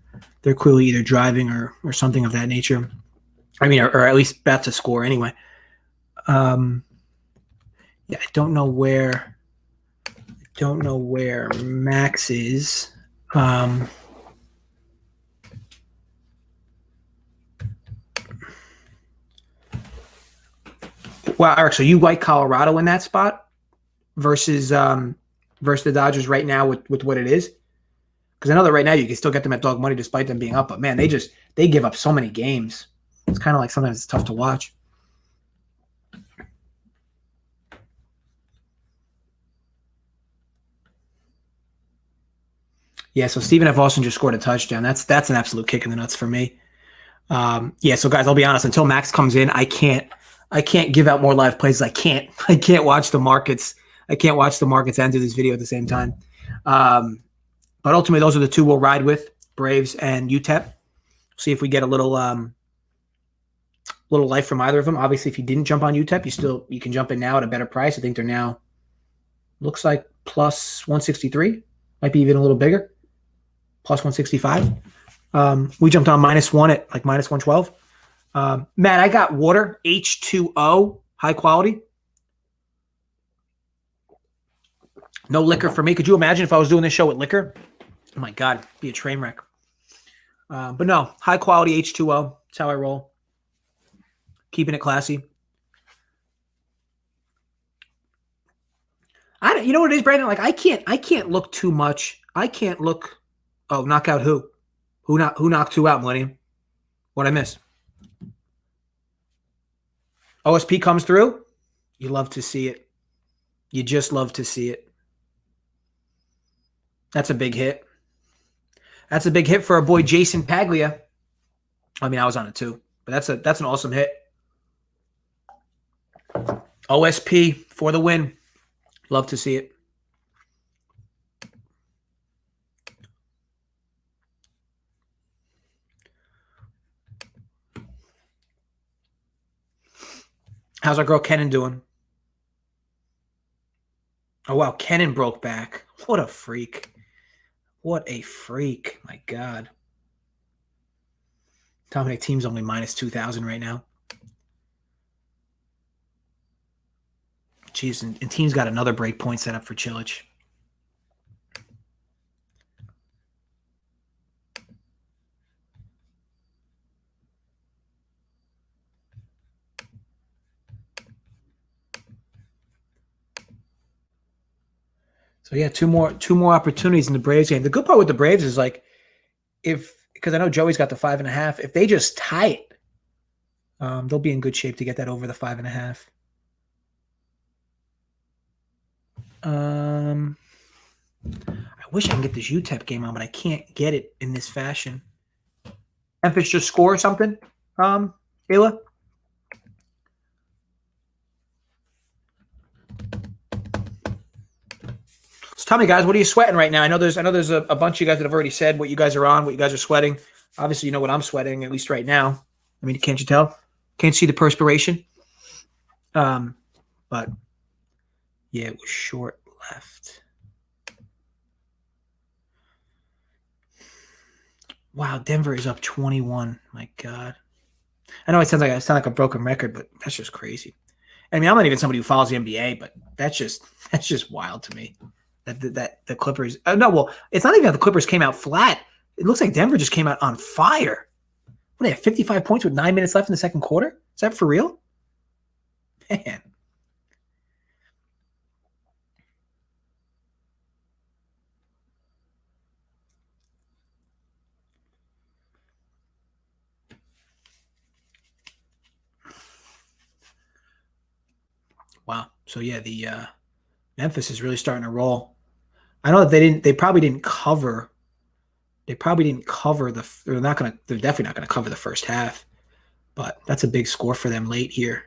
clearly either driving or something of that nature. I mean, or at least about to score anyway. Yeah, I don't know where Max is. Wow, Eric, so you like Colorado in that spot versus versus the Dodgers right now with what it is? Because I know that right now you can still get them at dog money despite them being up, but man, they give up so many games. It's kind of like sometimes it's tough to watch. Yeah, so Stephen F. Austin just scored a touchdown. That's an absolute kick in the nuts for me. Yeah, so guys, I'll be honest. Until Max comes in, I can't give out more live plays. I can't watch the markets. I can't watch the markets and do this video at the same time. But ultimately, those are the two we'll ride with: Braves and UTEP. See if we get a little life from either of them. Obviously, if you didn't jump on UTEP, you can jump in now at a better price. I think they're now looks like plus 163, might be even a little bigger. Plus 165. We jumped on -1 at like minus 112. Matt, I got water, H2O, high quality. No liquor for me. Could you imagine if I was doing this show with liquor? Oh my God, it'd be a train wreck. But no, high quality H2O. That's how I roll. Keeping it classy. You know what it is, Brandon? Like I can't look too much. I can't look. Oh, knockout who? Who knocked who out, Millennium? What'd I miss? OSP comes through. You love to see it. You just love to see it. That's a big hit. That's a big hit for our boy Jason Paglia. I mean, I was on it too, but that's an awesome hit. OSP for the win. Love to see it. How's our girl Kenan doing? Oh, wow. Kenan broke back. What a freak. What a freak. My God. How many teams only minus 2,000 right now? Jeez, and teams got another break point set up for Chilich. So yeah, two more opportunities in the Braves game. The good part with the Braves is like because I know Joey's got the 5.5. If they just tie it, they'll be in good shape to get that over the 5.5. I wish I can get this UTEP game on, but I can't get it in this fashion. Memphis just score or something, Ayla? So tell me, guys, what are you sweating right now? I know there's a bunch of you guys that have already said what you guys are on, what you guys are sweating. Obviously, you know what I'm sweating, at least right now. I mean, can't you tell? Can't see the perspiration. But yeah, it was short left. Wow, Denver is up 21. My God. I know I sound like a broken record, but that's just crazy. I mean, I'm not even somebody who follows the NBA, but that's just wild to me. That the Clippers it's not even that the Clippers came out flat. It looks like Denver just came out on fire. What, they have 55 points with 9 minutes left in the second quarter? Is that for real? Man. Wow. So yeah, the Memphis is really starting to roll. I know that they probably didn't cover. They're definitely not gonna cover the first half. But that's a big score for them late here.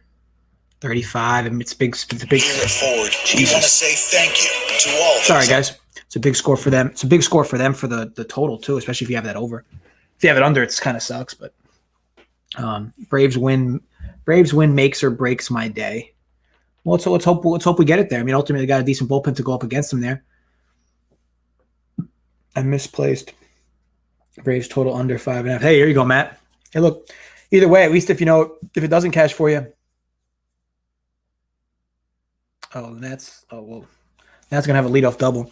35, and it's a big Here at Ford, we want to say thank you to all. Sorry, guys. It's a big score for them. It's a big score for them for the total too, especially if you have that over. If you have it under, it's kind of sucks. But Braves win makes or breaks my day. Well, so let's hope we get it there. I mean, ultimately, got a decent bullpen to go up against them there. I misplaced. Braves total under 5.5. Hey, here you go, Matt. Hey, look. Either way, at least if it doesn't cash for you. Oh, that's gonna have a leadoff double.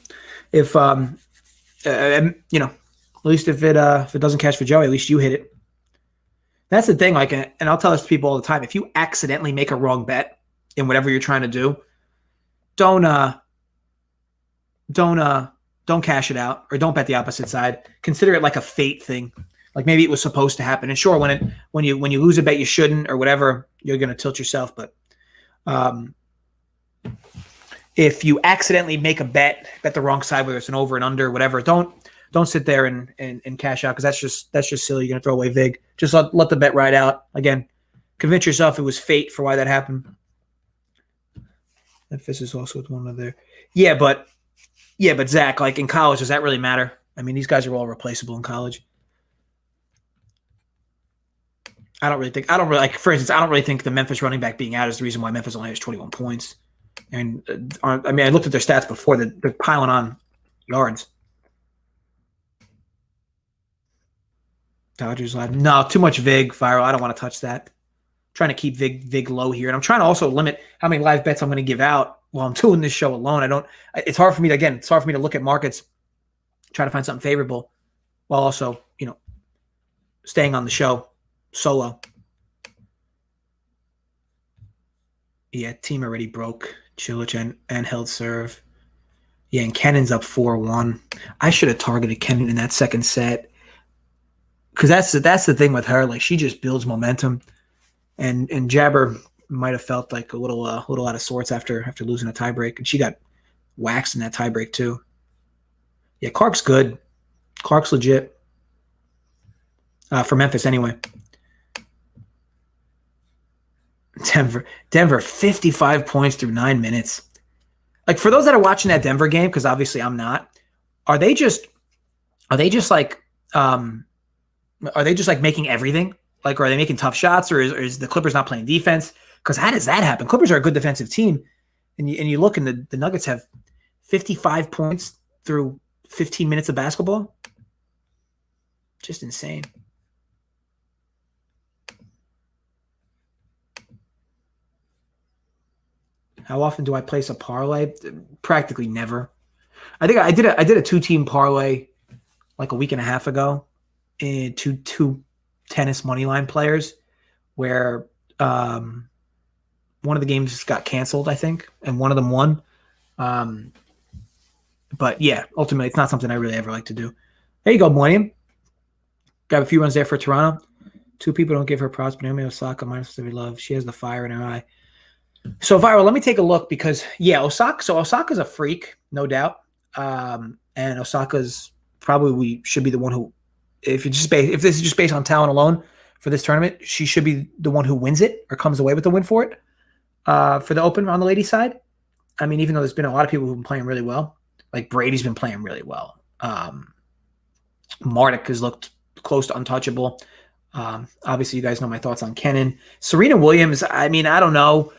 If you know, at least if it doesn't cash for Joey, at least you hit it. That's the thing. Like, and I'll tell this to people all the time: if you accidentally make a wrong bet in whatever you're trying to do, don't cash it out, or don't bet the opposite side. Consider it like a fate thing. Like maybe it was supposed to happen. And sure, when you lose a bet you shouldn't or whatever, you're going to tilt yourself. But if you accidentally make a bet the wrong side, whether it's an over and under, whatever, don't sit there and cash out, because that's just silly. You're going to throw away vig. Just let the bet ride out. Again, convince yourself it was fate for why that happened. Memphis is also with one other. Yeah, but Zach, like in college, does that really matter? I mean, these guys are all replaceable in college. I don't really think the Memphis running back being out is the reason why Memphis only has 21 points. And I mean, I looked at their stats before. They're piling on yards. Dodgers live. No, too much vig, viral. I don't want to touch that. I'm trying to keep vig low here. And I'm trying to also limit how many live bets I'm going to give out while I'm doing this show alone. It's hard for me to look at markets, try to find something favorable while also, staying on the show solo. Yeah, team already broke. Chilich and held serve. Yeah, and Kennan's up 4-1. I should have targeted Kennan in that second set, because that's the thing with her. Like, she just builds momentum, and Jabber might have felt like a little out of sorts after losing a tiebreak, and she got waxed in that tiebreak too. Yeah, Clark's good. Clark's legit for Memphis anyway. Denver 55 points through 9 minutes. Like, for those that are watching that Denver game, because obviously I'm not, are they just like making everything? Like, are they making tough shots, or is the Clippers not playing defense? Because how does that happen? Clippers are a good defensive team, and you look, and the Nuggets have 55 points through 15 minutes of basketball. Just insane. How often do I place a parlay? Practically never. I think I did a 2-team parlay like a week and a half ago, and two tennis money line players, where one of the games got canceled, I think, and one of them won. But yeah, ultimately, it's not something I really ever like to do. There you go, Millennium. Got a few runs there for Toronto. 2 people don't give her props, but Naomi Osaka minus to be loved. She has the fire in her eye. So, Viral, let me take a look, because, yeah, Osaka's a freak, no doubt. And Osaka's probably should be the one who, if this is just based on talent alone for this tournament, she should be the one who wins it or comes away with the win for it, for the Open on the ladies' side. I mean, even though there's been a lot of people who've been playing really well, like Brady's been playing really well. Martic has looked close to untouchable. Obviously, you guys know my thoughts on Kennan. Serena Williams, I mean, I don't know.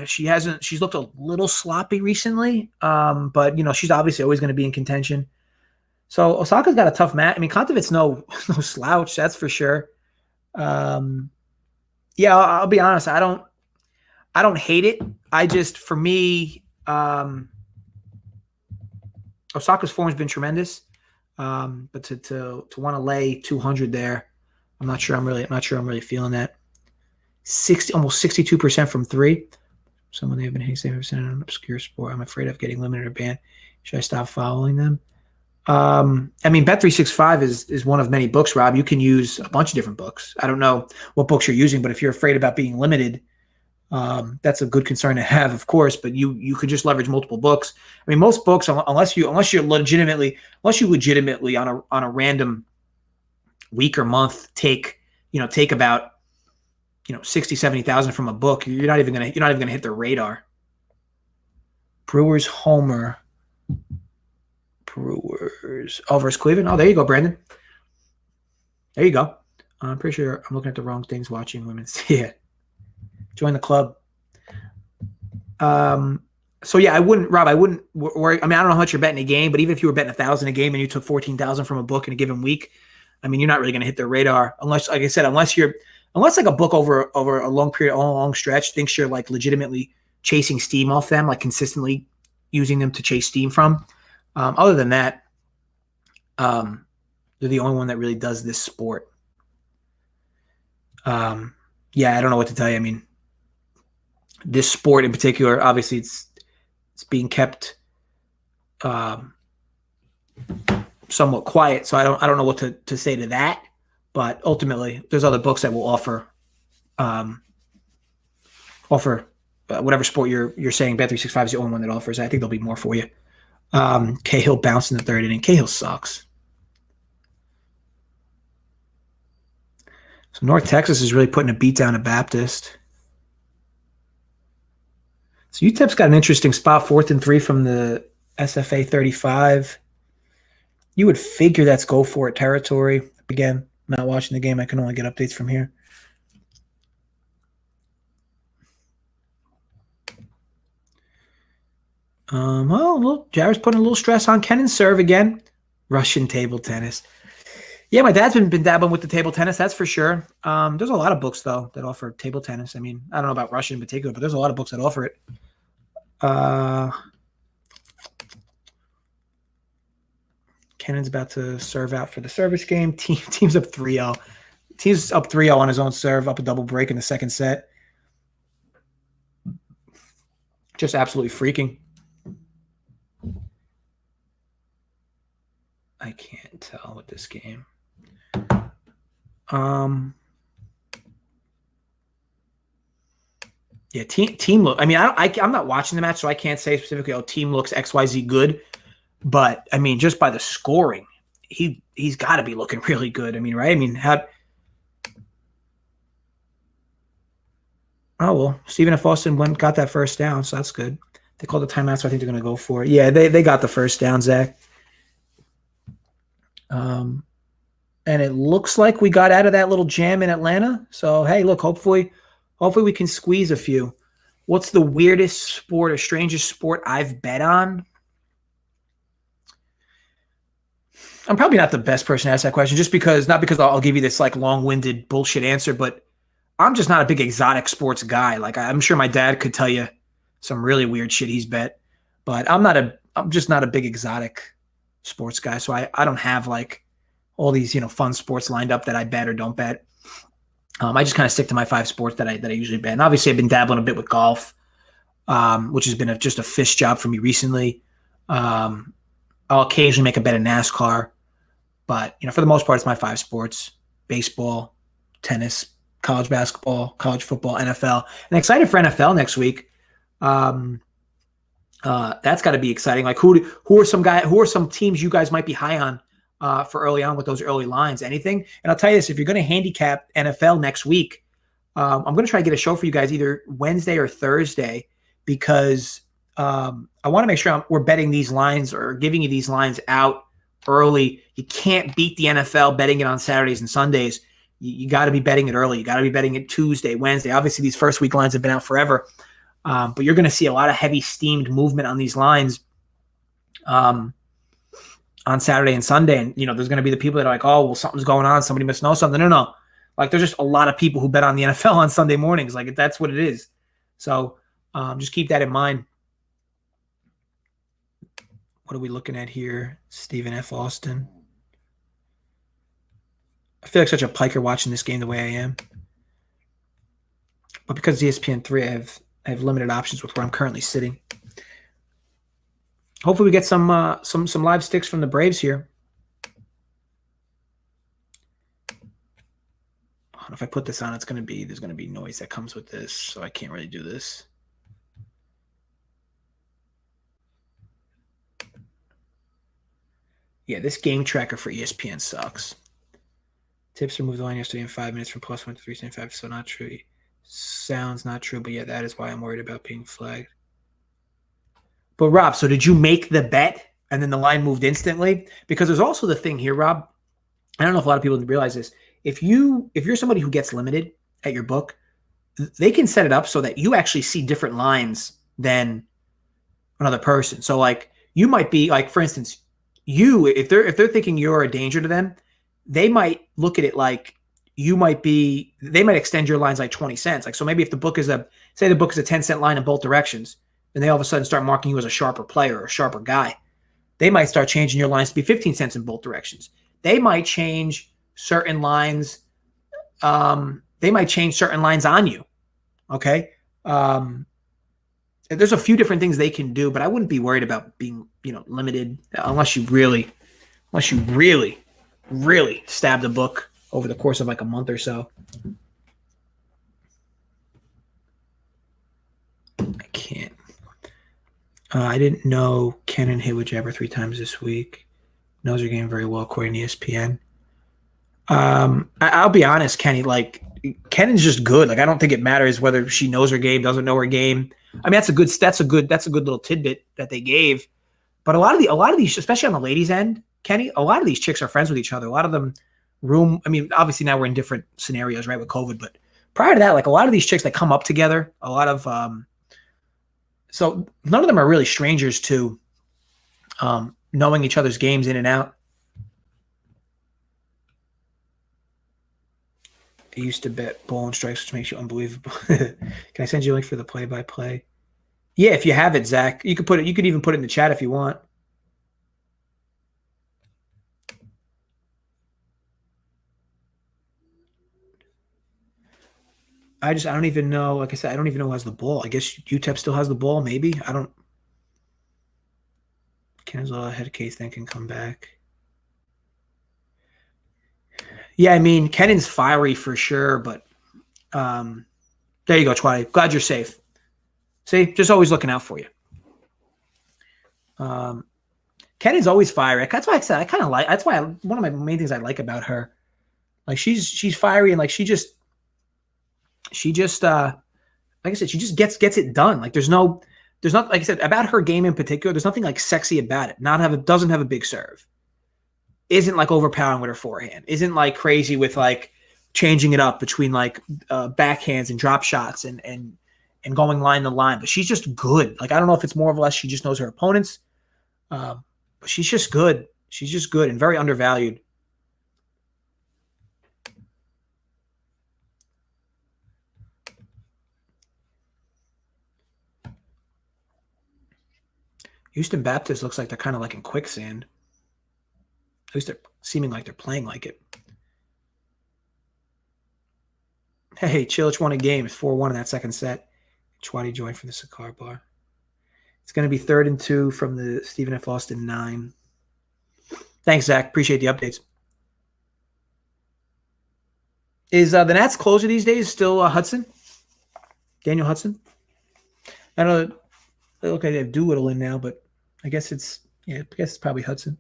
She's looked a little sloppy recently, but she's obviously always going to be in contention. So Osaka's got a tough match. I mean, Kontovic's no slouch, that's for sure. Yeah, I'll be honest. I don't hate it. I just, for me, Osaka's form has been tremendous. But to want to lay 200 there, I'm not sure I'm really feeling that. Almost 62% from 3. Someone they have been hitting 70% in an obscure sport. I'm afraid of getting limited or banned. Should I stop following them? I mean, Bet365 is one of many books, Rob. You can use a bunch of different books. I don't know what books you're using, but if you're afraid about being limited, that's a good concern to have, of course. But you could just leverage multiple books. I mean, most books, unless you legitimately on a random week or month take about 60,000-70,000 from a book, you're not even gonna hit their radar. Brewers homer. Brewers versus Cleveland. Oh, there you go, Brandon. There you go. I'm pretty sure I'm looking at the wrong things watching women's. Yeah. Join the club. So yeah, I wouldn't worry. I mean, I don't know how much you're betting a game, but even if you were betting 1,000 a game and you took 14,000 from a book in a given week, I mean, you're not really going to hit their radar unless, like I said, unless like a book over a long stretch thinks you're like legitimately chasing steam off them, like consistently using them to chase steam from. Other than that, they're the only one that really does this sport. Yeah, I don't know what to tell you. I mean, this sport in particular, obviously, it's being kept somewhat quiet, so I don't know what to say to that. But ultimately, there's other books that will offer whatever sport you're saying. Bet365 is the only one that offers. I think there'll be more for you. Cahill bounced in the third inning. Cahill sucks. So North Texas is really putting a beat down to Baptist. So UTEP's got an interesting spot, 4th and 3 from the SFA 35. You would figure that's go for it territory. Again, not watching the game. I can only get updates from here. Well, Jared's putting a little stress on Kennan's serve again. Russian table tennis. Yeah, my dad's been dabbling with the table tennis, that's for sure. There's a lot of books, though, that offer table tennis. I mean, I don't know about Russian in particular, but there's a lot of books that offer it. Kennan's about to serve out for the service game. Team's up 3-0. Team's up 3-0 on his own serve, up a double break in the second set. Just absolutely freaking. I can't tell with this game. Yeah, team look. I mean, I'm not watching the match, so I can't say specifically. Oh, team looks XYZ good, but I mean, just by the scoring, he's got to be looking really good. I mean, right? I mean, Stephen F. Austin got that first down, so that's good. They called the timeout, so I think they're going to go for it. Yeah, they got the first down, Zach. And it looks like we got out of that little jam in Atlanta. So, hey, look, hopefully we can squeeze a few. What's the weirdest sport or strangest sport I've bet on? I'm probably not the best person to ask that question, just because, not because I'll give you this like long-winded bullshit answer, but I'm just not a big exotic sports guy. Like, I'm sure my dad could tell you some really weird shit he's bet, but I'm just not a big exotic sports guy. So I don't have like all these, fun sports lined up that I bet or don't bet. I just kind of stick to my 5 sports that I usually bet. And obviously I've been dabbling a bit with golf, which has been just a fish job for me recently. I'll occasionally make a bet in NASCAR, but for the most part, it's my 5 sports: baseball, tennis, college basketball, college football, NFL. And excited for NFL next week. That's got to be exciting. Like who are some teams you guys might be high on for early on with those early lines? Anything? And I'll tell you this: if you're going to handicap NFL next week, I'm going to try to get a show for you guys either Wednesday or Thursday, because I want to make sure we're betting these lines or giving you these lines out early. You can't beat the NFL betting it on Saturdays and Sundays. You got to be betting it early. You got to be betting it Tuesday, Wednesday. Obviously, these first week lines have been out forever. But you're going to see a lot of heavy steamed movement on these lines on Saturday and Sunday. And, there's going to be the people that are like, oh, well, something's going on. Somebody must know something. No. Like, there's just a lot of people who bet on the NFL on Sunday mornings. Like, that's what it is. So just keep that in mind. What are we looking at here? Stephen F. Austin. I feel like such a piker watching this game the way I am. But because it's ESPN3, I have limited options with where I'm currently sitting. Hopefully we get some live sticks from the Braves here. If I put this on, there's going to be noise that comes with this, so I can't really do this. Yeah, this game tracker for ESPN sucks. Tips removed the line yesterday in 5 minutes from +1 to 375, so not true. Sounds not true, but yeah, that is why I'm worried about being flagged. But Rob, so did you make the bet and then the line moved instantly? Because there's also the thing here, Rob. I don't know if a lot of people realize this. If you're somebody who gets limited at your book, they can set it up so that you actually see different lines than another person. So like you might be like, for instance, if they're thinking you're a danger to them, they might look at it like they might extend your lines like 20 cents. Like, so maybe if the book is a 10-cent line in both directions, then they all of a sudden start marking you as a sharper player or a sharper guy. They might start changing your lines to be 15 cents in both directions. They might change certain lines. They might change certain lines on you. Okay. There's a few different things they can do, but I wouldn't be worried about being, limited unless you really, really stab the book over the course of like a month or so. I can't. I didn't know Kenan hit with jabber 3 times this week. Knows her game very well, according to ESPN. I'll be honest, Kenny. Like Kenan's just good. Like I don't think it matters whether she knows her game, doesn't know her game. I mean, that's a good little tidbit that they gave. But a lot of these, especially on the ladies' end, Kenny, a lot of these chicks are friends with each other. A lot of them I mean, obviously now we're in different scenarios, right, with COVID. But prior to that, like a lot of these chicks that come up together, a lot of so none of them are really strangers to knowing each other's games in and out. I used to bet ball and strikes, which makes you unbelievable. Can I send you a link for the play-by-play? Yeah, if you have it, Zach, you could put it. You could even put it in the chat if you want. I don't even know. Like I said, I don't even know who has the ball. I guess UTEP still has the ball. Maybe I don't. Kansas head case then can come back. Yeah, I mean, Kennan's fiery for sure, but there you go, Twatty. Glad you're safe. See, just always looking out for you. Kennan's always fiery. That's why I said I kind of like. That's why one of my main things I like about her, like she's fiery and like she just like I said, she just gets it done. Like there's not like I said about her game in particular. There's nothing like sexy about it. Doesn't have a big serve. Isn't like overpowering with her forehand. Isn't like crazy with like changing it up between like backhands and drop shots and going line to line. But she's just good. Like I don't know if it's more or less she just knows her opponents. But she's just good. She's just good and very undervalued. Houston Baptist looks like they're kind of like in quicksand. At least they're seeming like they're playing like it. Hey, Chilich won a game. It's 4-1 in that second set. Chwati joined from the cigar bar. It's going to be 3rd and 2 from the Stephen F. Austin 9. Thanks, Zach. Appreciate the updates. Is the Nats closer these days still Hudson? Daniel Hudson? I don't know. They look like they have Doolittle in now, but I guess it's probably Hudson.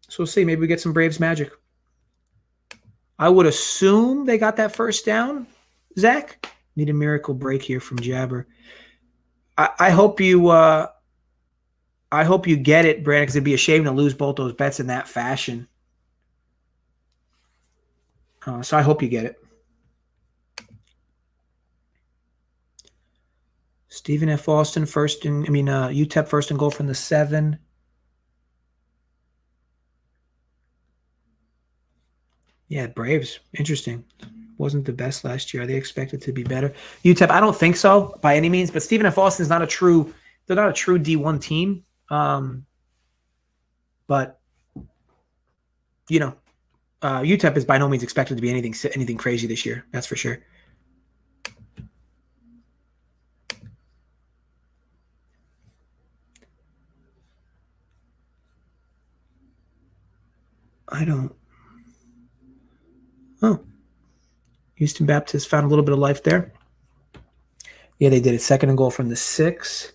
So we'll see. Maybe we get some Braves magic. I would assume they got that first down, Zach. Need a miracle break here from Jabber. I hope you get it, Brandon, because it'd be a shame to lose both those bets in that fashion. So I hope you get it. Stephen F. Austin UTEP first and goal from the 7. Yeah, Braves. Interesting. Wasn't the best last year. Are they expected to be better? UTEP, I don't think so by any means, but Stephen F. Austin is not a true D1 team. But UTEP is by no means expected to be anything crazy this year. That's for sure. Houston Baptist found a little bit of life there. Yeah, they did it. 2nd and goal from the 6.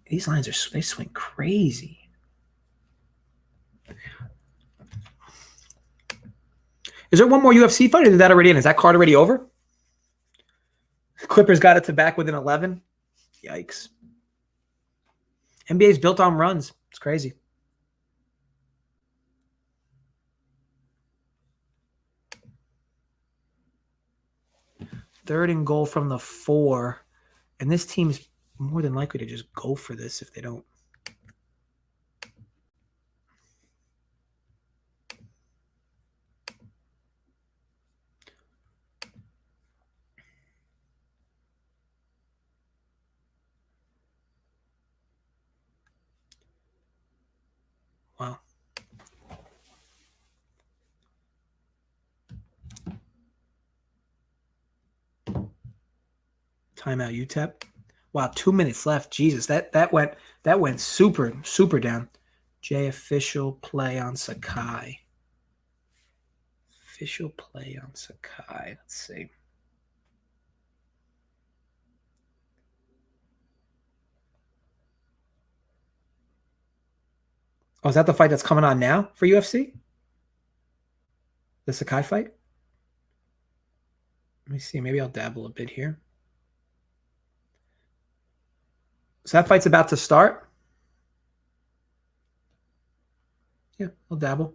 These lines they swing crazy. Is there one more UFC fight or did that already end? Is that card already over? Clippers got it to back within 11. Yikes. NBA's built on runs. It's crazy. Third and goal from the 4. And this team's more than likely to just go for this if they don't. Wow. Timeout UTEP. Wow, 2 minutes left. Jesus, that went super down. J official play on Sakai. Official play on Sakai. Let's see. Oh, is that the fight that's coming on now for UFC? The Sakai fight? Let me see. Maybe I'll dabble a bit here. So that fight's about to start? Yeah, I'll dabble.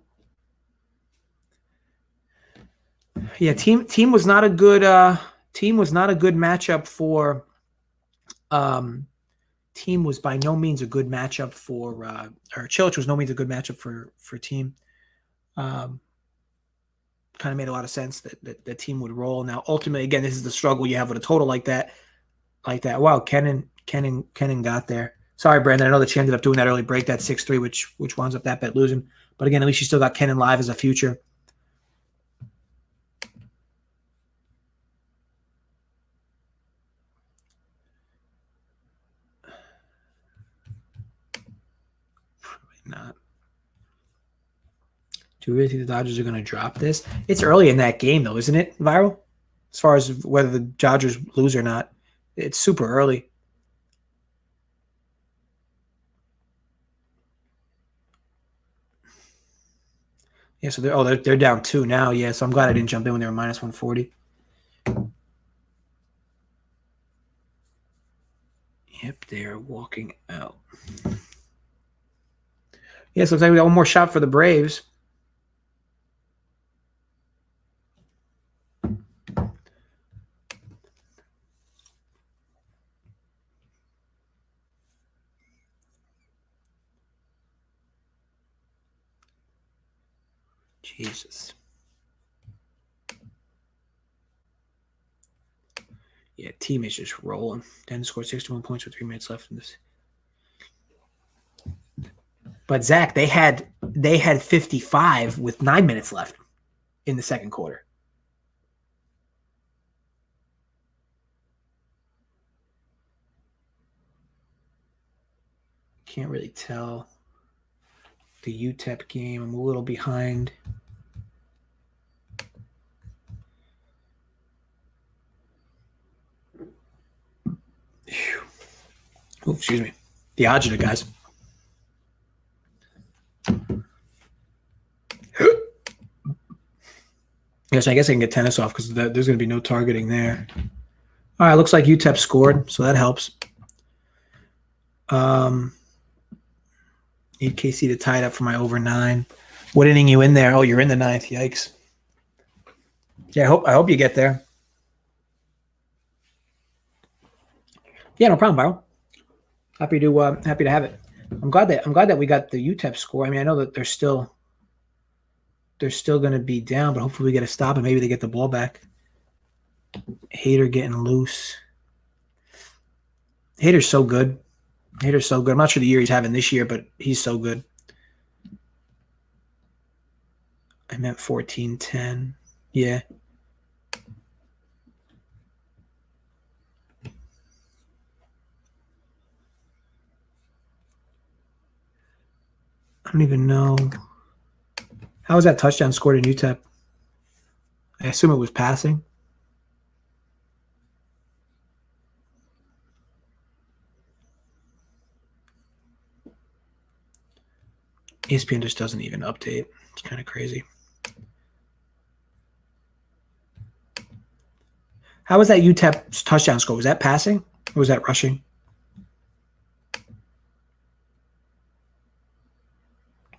Yeah, team was not a good matchup for Team was by no means a good matchup for or Chilich was no means a good matchup for Team. Kind of made a lot of sense that the Team would roll. Now ultimately, again, this is the struggle you have with a total like that. Wow, Kenan got there. Sorry, Brandon. I know that she ended up doing that early break, that 6-3, which winds up that bet losing. But again, at least she still got Kenan live as a future. Probably not. Do you really think the Dodgers are going to drop this? It's early in that game, though, isn't it, Viral? As far as whether the Dodgers lose or not, it's super early. Yeah, so they're down 2 now. Yeah, so I'm glad I didn't jump in when they were minus 140. Yep, they are walking out. Yeah, so looks like we got one more shot for the Braves. Jesus. Yeah, Team is just rolling. Then scored 61 points with 3 minutes left in this. But Zach, they had 55 with 9 minutes left in the second quarter. Can't really tell the UTEP game. I'm a little behind. Oh, excuse me. The agita, guys. Yes, I guess I can get tennis off because there's going to be no targeting there. All right, looks like UTEP scored, so that helps. Need KC to tie it up for my over 9. What inning you in there? Oh, you're in the 9th. Yikes. Yeah, I hope you get there. Yeah, no problem, Byron. Happy to have it. I'm glad that we got the UTEP score. I mean, I know that they're still going to be down, but hopefully we get a stop and maybe they get the ball back. Hader getting loose. Hader's so good. I'm not sure the year he's having this year, but he's so good. I meant 14-10. Yeah. I don't even know. How was that touchdown scored in UTEP? I assume it was passing. ESPN just doesn't even update. It's kind of crazy. How was that UTEP touchdown score? Was that passing or was that rushing?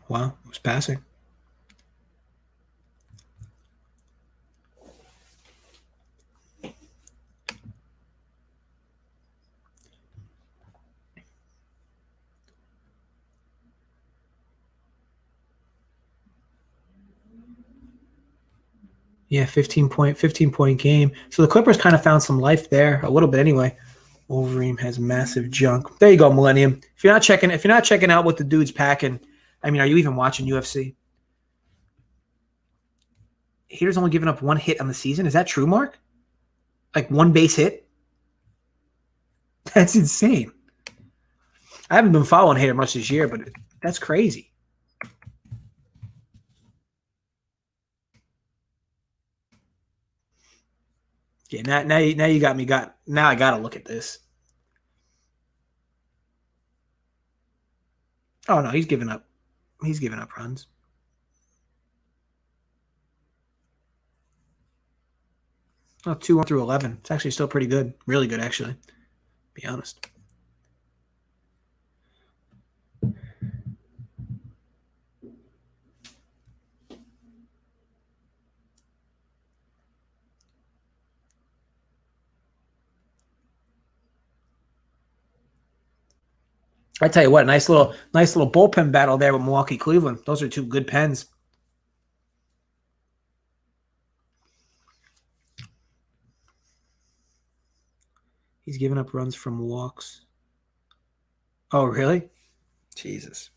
Wow, it was passing. Yeah, 15-point game. So the Clippers kind of found some life there, a little bit anyway. Wolverine has massive junk. There you go, Millennium. If you're not checking out what the dude's packing, I mean, are you even watching UFC? Hader's only given up 1 hit on the season. Is that true, Mark? Like 1 base hit? That's insane. I haven't been following Hader much this year, but that's crazy. Yeah, now you got me. Now I gotta look at this. Oh no, he's giving up. He's giving up runs. Oh, 2 through 11. It's actually still pretty good. Really good, actually. To be honest. I tell you what, nice little bullpen battle there with Milwaukee, Cleveland. Those are 2 good pens. He's giving up runs from walks. Oh, really? Jesus.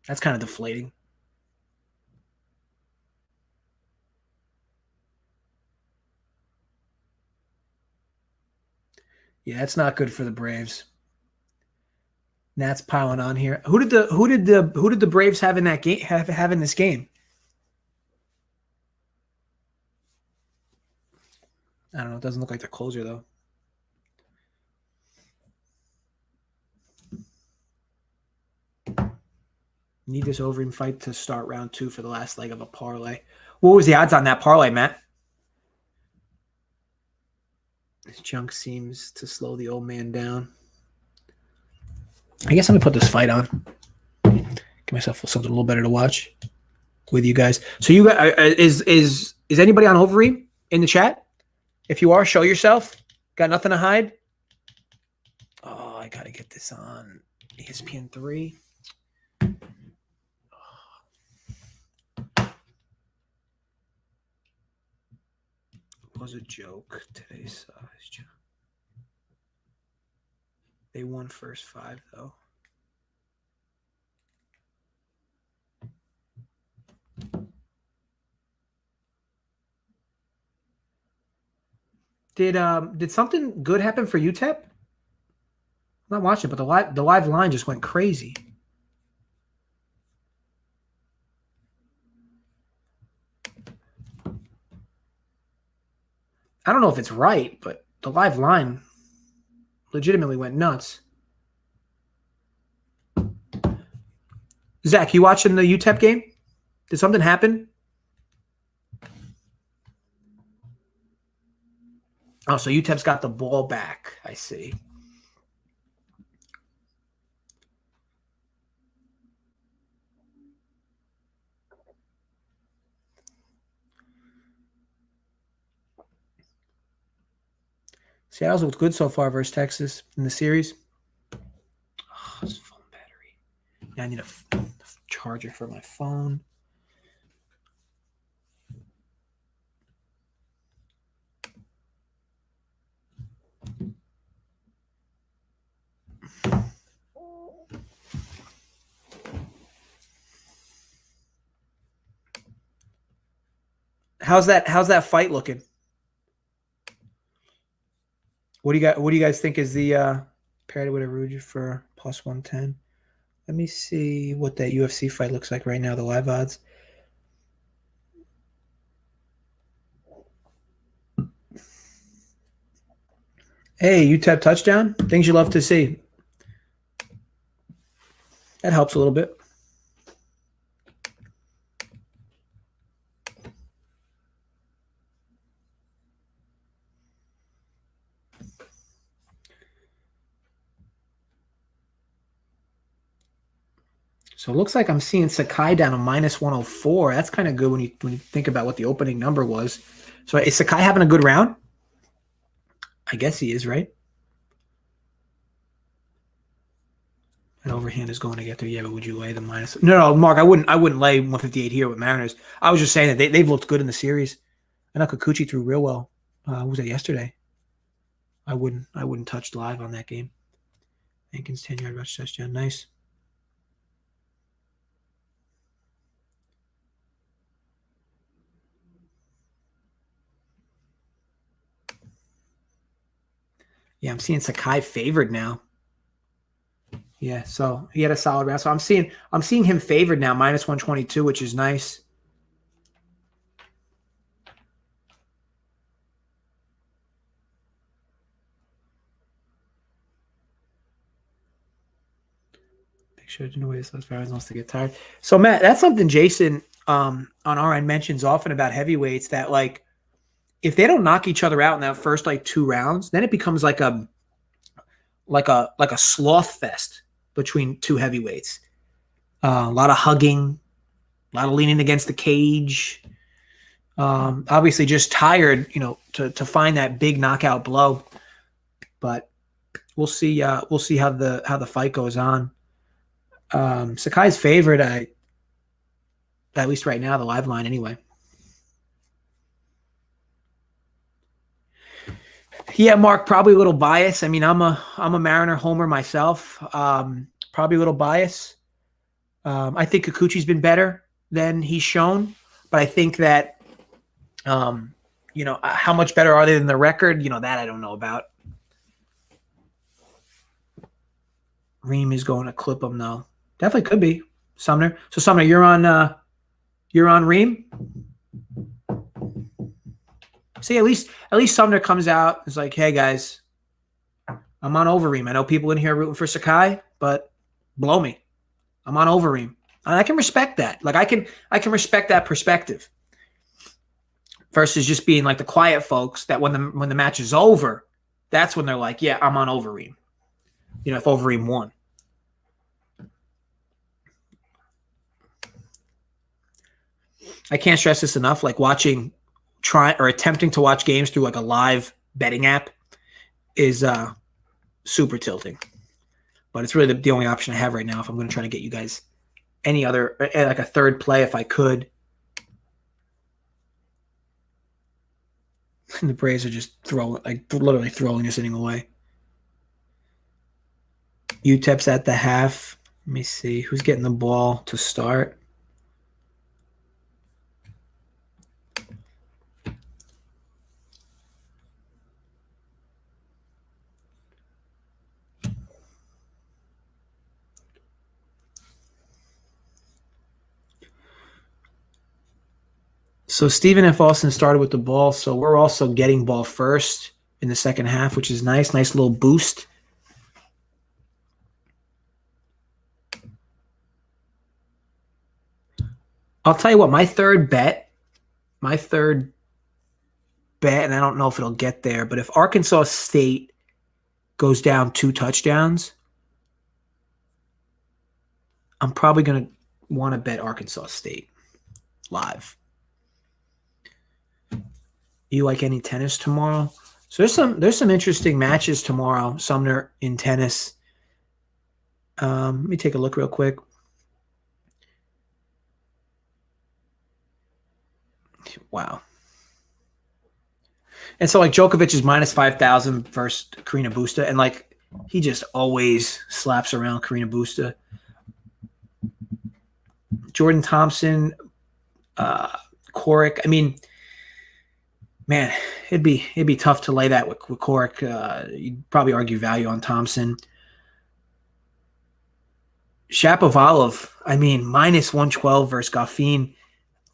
That's kind of deflating. Yeah, that's not good for the Braves. Nats piling on here. Who did the Braves have in that game? Have in this game? I don't know. It doesn't look like the closer though. Need this Overeem fight to start round 2 for the last leg of a parlay. What was the odds on that parlay, Matt? This junk seems to slow the old man down. I guess I'm gonna put this fight on. Give myself something a little better to watch with you guys. So you guys, is anybody on Overeem in the chat? If you are, show yourself. Got nothing to hide. Oh, I gotta get this on ESPN 3. Was a joke. Today's size. They won first 5 though. Did something good happen for UTEP? I'm not watching, but the live line just went crazy. I don't know if it's right, but the live line legitimately went nuts. Zach, you watching the UTEP game? Did something happen? Oh, so UTEP's got the ball back. I see. Seattle's looked good so far versus Texas in the series. Oh, it's phone battery. Yeah, I need a charger for my phone. How's that fight looking? What do you guys think is the parity with Aruja for plus 110? Let me see what that UFC fight looks like right now, the live odds. Hey, UTEP touchdown. Things you love to see. That helps a little bit. So it looks like I'm seeing Sakai down to minus 104. That's kind of good when you think about what the opening number was. So is Sakai having a good round? I guess he is, right? That overhand is going to get there. Yeah, but would you lay the minus? No, Mark, I wouldn't lay 158 here with Mariners. I was just saying that they've looked good in the series. I know Kikuchi threw real well. What was that yesterday? I wouldn't touch live on that game. Hankins 10-yard rush touchdown. Nice. Yeah, I'm seeing Sakai favored now. Yeah, so he had a solid round. So I'm seeing him favored now, minus 122, which is nice. Make sure to know ways those Farrens wants to get tired. So Matt, that's something Jason on our end mentions often about heavyweights, that like if they don't knock each other out in that first like 2 rounds, then it becomes like a sloth fest between two heavyweights. A lot of hugging, a lot of leaning against the cage. Obviously, just tired, to find that big knockout blow. But we'll see. We'll see how the fight goes on. Sakai's favorite, at least right now, the live line anyway. Yeah, Mark, probably a little bias. I mean, I'm a Mariner homer myself. Probably a little bias. I think Kikuchi's been better than he's shown, but I think that, how much better are they than the record? That I don't know about. Reem is going to clip him though. Definitely could be Sumner. So Sumner, you're on Reem. See, at least Sumner comes out. It's like, hey guys, I'm on Overeem. I know people in here are rooting for Sakai, but blow me. I'm on Overeem. And I can respect that. Like I can respect that perspective. Versus just being like the quiet folks that when the match is over, that's when they're like, yeah, I'm on Overeem. If Overeem won. I can't stress this enough. Like attempting to watch games through like a live betting app is super tilting. But it's really the only option I have right now if I'm going to try to get you guys any other, like a third play if I could. And the Braves are just literally throwing this inning away. UTEP's at the half. Let me see. Who's getting the ball to start? So Stephen F. Austin started with the ball, so we're also getting ball first in the second half, which is nice. Nice little boost. I'll tell you what, my third bet, and I don't know if it'll get there, but if Arkansas State goes down 2 touchdowns, I'm probably going to want to bet Arkansas State live. You like any tennis tomorrow? So there's some interesting matches tomorrow, Sumner, in tennis. Let me take a look real quick. Wow. And so like Djokovic is minus 5,000 versus Karina Busta, and like he just always slaps around Karina Busta. Jordan Thompson, Coric. I mean, man, it'd be tough to lay that with Coric. You'd probably argue value on Thompson. Shapovalov, I mean, minus 112 versus Goffin.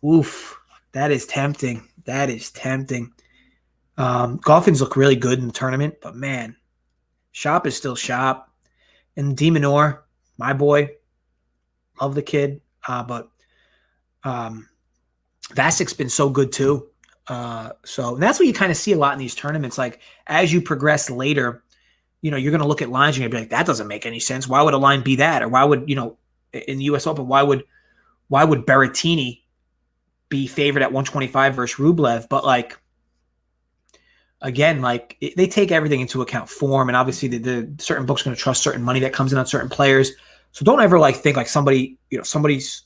Oof, that is tempting. Golfins look really good in the tournament, but man, Shop is still Shop. And DeMinor, my boy, love the kid. But Vasik's been so good too. So that's what you kind of see a lot in these tournaments. Like as you progress later, you're going to look at lines and you're going to be like, that doesn't make any sense. Why would a line be that? Or why would, in the US Open, why would Berrettini be favored at 125 versus Rublev? But like, again, like they take everything into account, form, and obviously the certain books going to trust certain money that comes in on certain players. So don't ever like think like somebody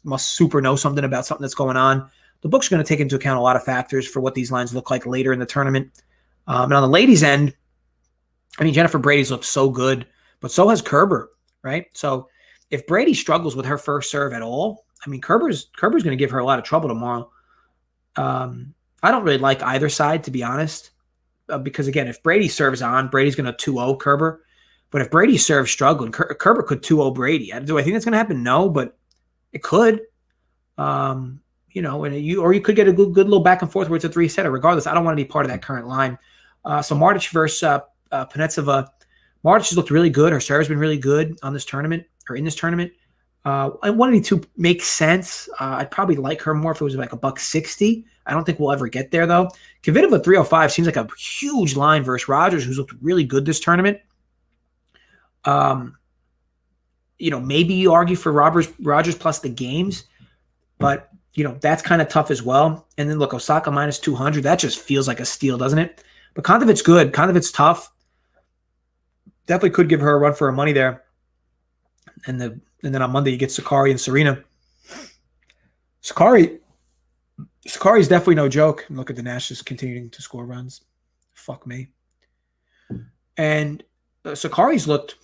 must super know something about something that's going on. The book's going to take into account a lot of factors for what these lines look like later in the tournament. And on the ladies' end, I mean, Jennifer Brady's looked so good, but so has Kerber, right? So if Brady struggles with her first serve at all, I mean, Kerber's going to give her a lot of trouble tomorrow. I don't really like either side, to be honest. because, again, if Brady serves on, Brady's going to 2-0 Kerber. But if Brady serves struggling, Kerber could 2-0 Brady. Do I think that's going to happen? No, but it could. And you could get a good little back and forth where it's a 3-setter. Regardless, I don't want to be part of that current line. So Martic versus Panetsova. Martic has looked really good. Her serve's been really good on this tournament or in this tournament. And 182 makes sense. I'd probably like her more if it was like $160. I don't think we'll ever get there though. Kvitova 305 seems like a huge line versus Rogers, who's looked really good this tournament. Maybe you argue for Rogers plus the games, but that's kind of tough as well. And then look, Osaka minus 200. That just feels like a steal, doesn't it? But Kontovic's good. Kontovic's tough. Definitely could give her a run for her money there. And then on Monday you get Sakkari and Serena. Sakkari's definitely no joke. And look at the Nash just continuing to score runs. Fuck me. And Sakkari's looked,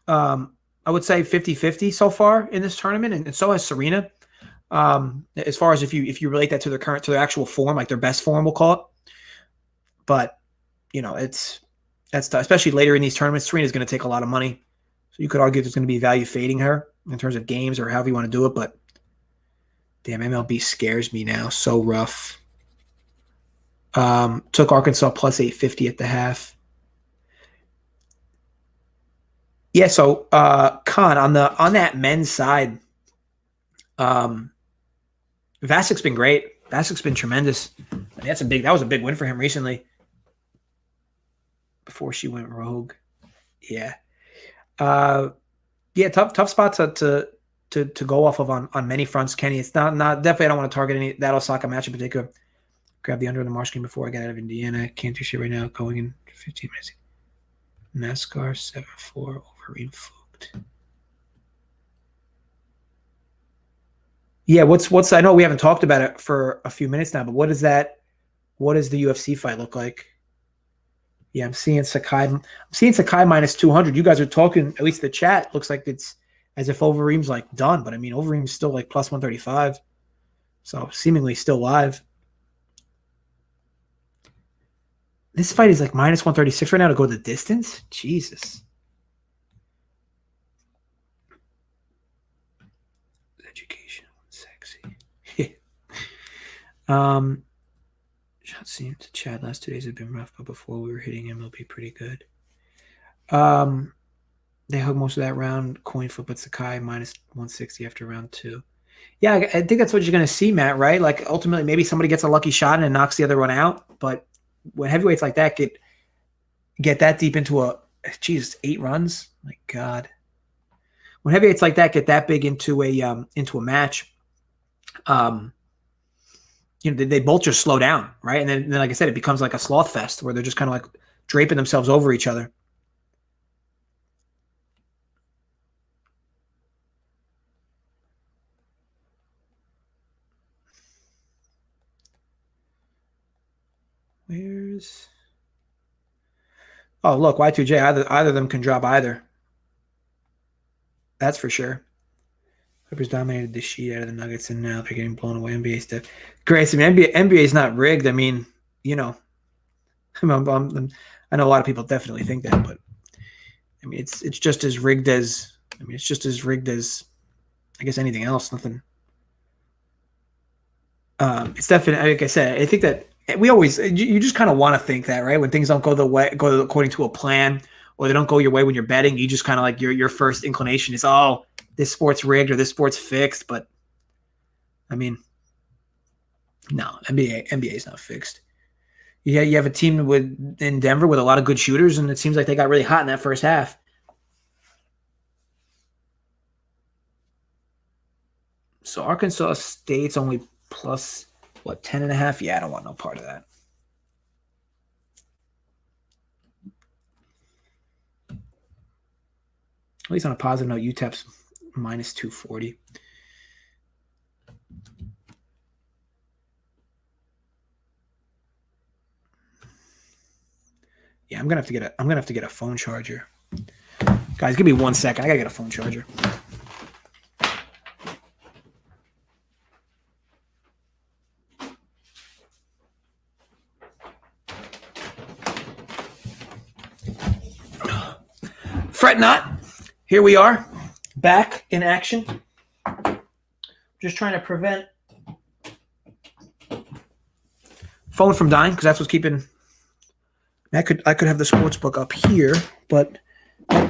I would say 50-50 so far in this tournament, and so has Serena. As far as if you relate that to their actual form, like their best form, we'll call it. But that's tough, especially later in these tournaments. Serena's going to take a lot of money, so you could argue there's going to be value fading her in terms of games or however you want to do it. But damn, MLB scares me now. So rough. Took Arkansas plus 850 at the half. Yeah, so Con on that men's side, Vasik's been great. Vasik's been tremendous. That was a big win for him recently. Before she went rogue. Yeah. Tough spot to go off of on many fronts, Kenny. It's not definitely I don't want to target that Osaka match in particular. Grab the under in the Marsh game before I get out of Indiana. Can't do shit right now. Going in 15 minutes. NASCAR 7-4 Overeem fluked. Yeah, what's I know we haven't talked about it for a few minutes now, but what does the UFC fight look like? Yeah, I'm seeing Sakai minus 200. You guys are talking, at least the chat looks like it's as if Overeem's like done, but I mean Overeem's still like plus 135. So seemingly still live. This fight is like minus 136 right now to go the distance? Jesus. Education, sexy. Shot seemed to Chad last 2 days have been rough, but before we were hitting MLB pretty good. They hug most of that round. Coin flip, but Sakai minus 160 after round 2. Yeah, I think that's what you're going to see, Matt, right? Like ultimately maybe somebody gets a lucky shot and knocks the other one out, but when heavyweights like that get that deep into 8 runs, my God. When heavyweights like that get that big into a match, they both just slow down, right? And then, like I said, it becomes like a sloth fest where they're just kind of like draping themselves over each other. Oh, look, Y2J, either of them can drop either. That's for sure. Clippers dominated the sheet out of the Nuggets, and now they're getting blown away. NBA stuff. Great. I mean, NBA is not rigged. I mean, I know a lot of people definitely think that, but I mean, it's just as rigged as I guess anything else. Nothing. It's definitely, like I said, I think that you just kind of want to think that, right? When things don't go according to a plan, or they don't go your way when you're betting, you just kind of like your first inclination is, oh, this sport's rigged or this sport's fixed. But I mean, no, NBA is not fixed. Yeah, you have a team in Denver with a lot of good shooters, and it seems like they got really hot in that first half. So Arkansas State's only plus 10.5? Yeah, I don't want no part of that. At least on a positive note, UTEP's minus 240. Yeah, I'm gonna have to get a phone charger. Guys, give me 1 second. I gotta get a phone charger. right, not. Here we are, back in action. Just trying to prevent phone from dying because that's what's keeping. I could have the sports book up here, but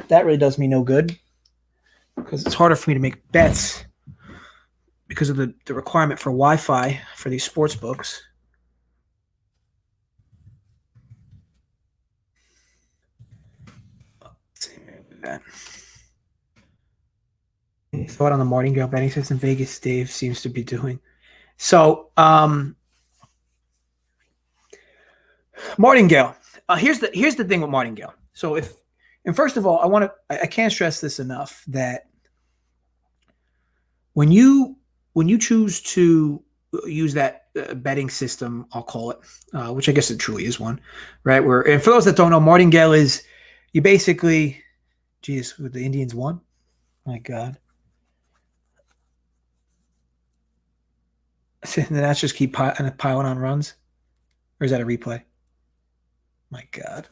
that really does me no good because it's harder for me to make bets because of the requirement for Wi-Fi for these sports books. Any thought on the Martingale betting system Vegas Dave seems to be doing? So, Martingale. Here's the thing with Martingale. So first of all, I can't stress this enough that when you choose to use that betting system, I'll call it, which I guess it truly is one, right? And for those that don't know, Martingale is you basically, geez, the Indians won. My God. And the Nats just keep piling on runs? Or is that a replay? My God.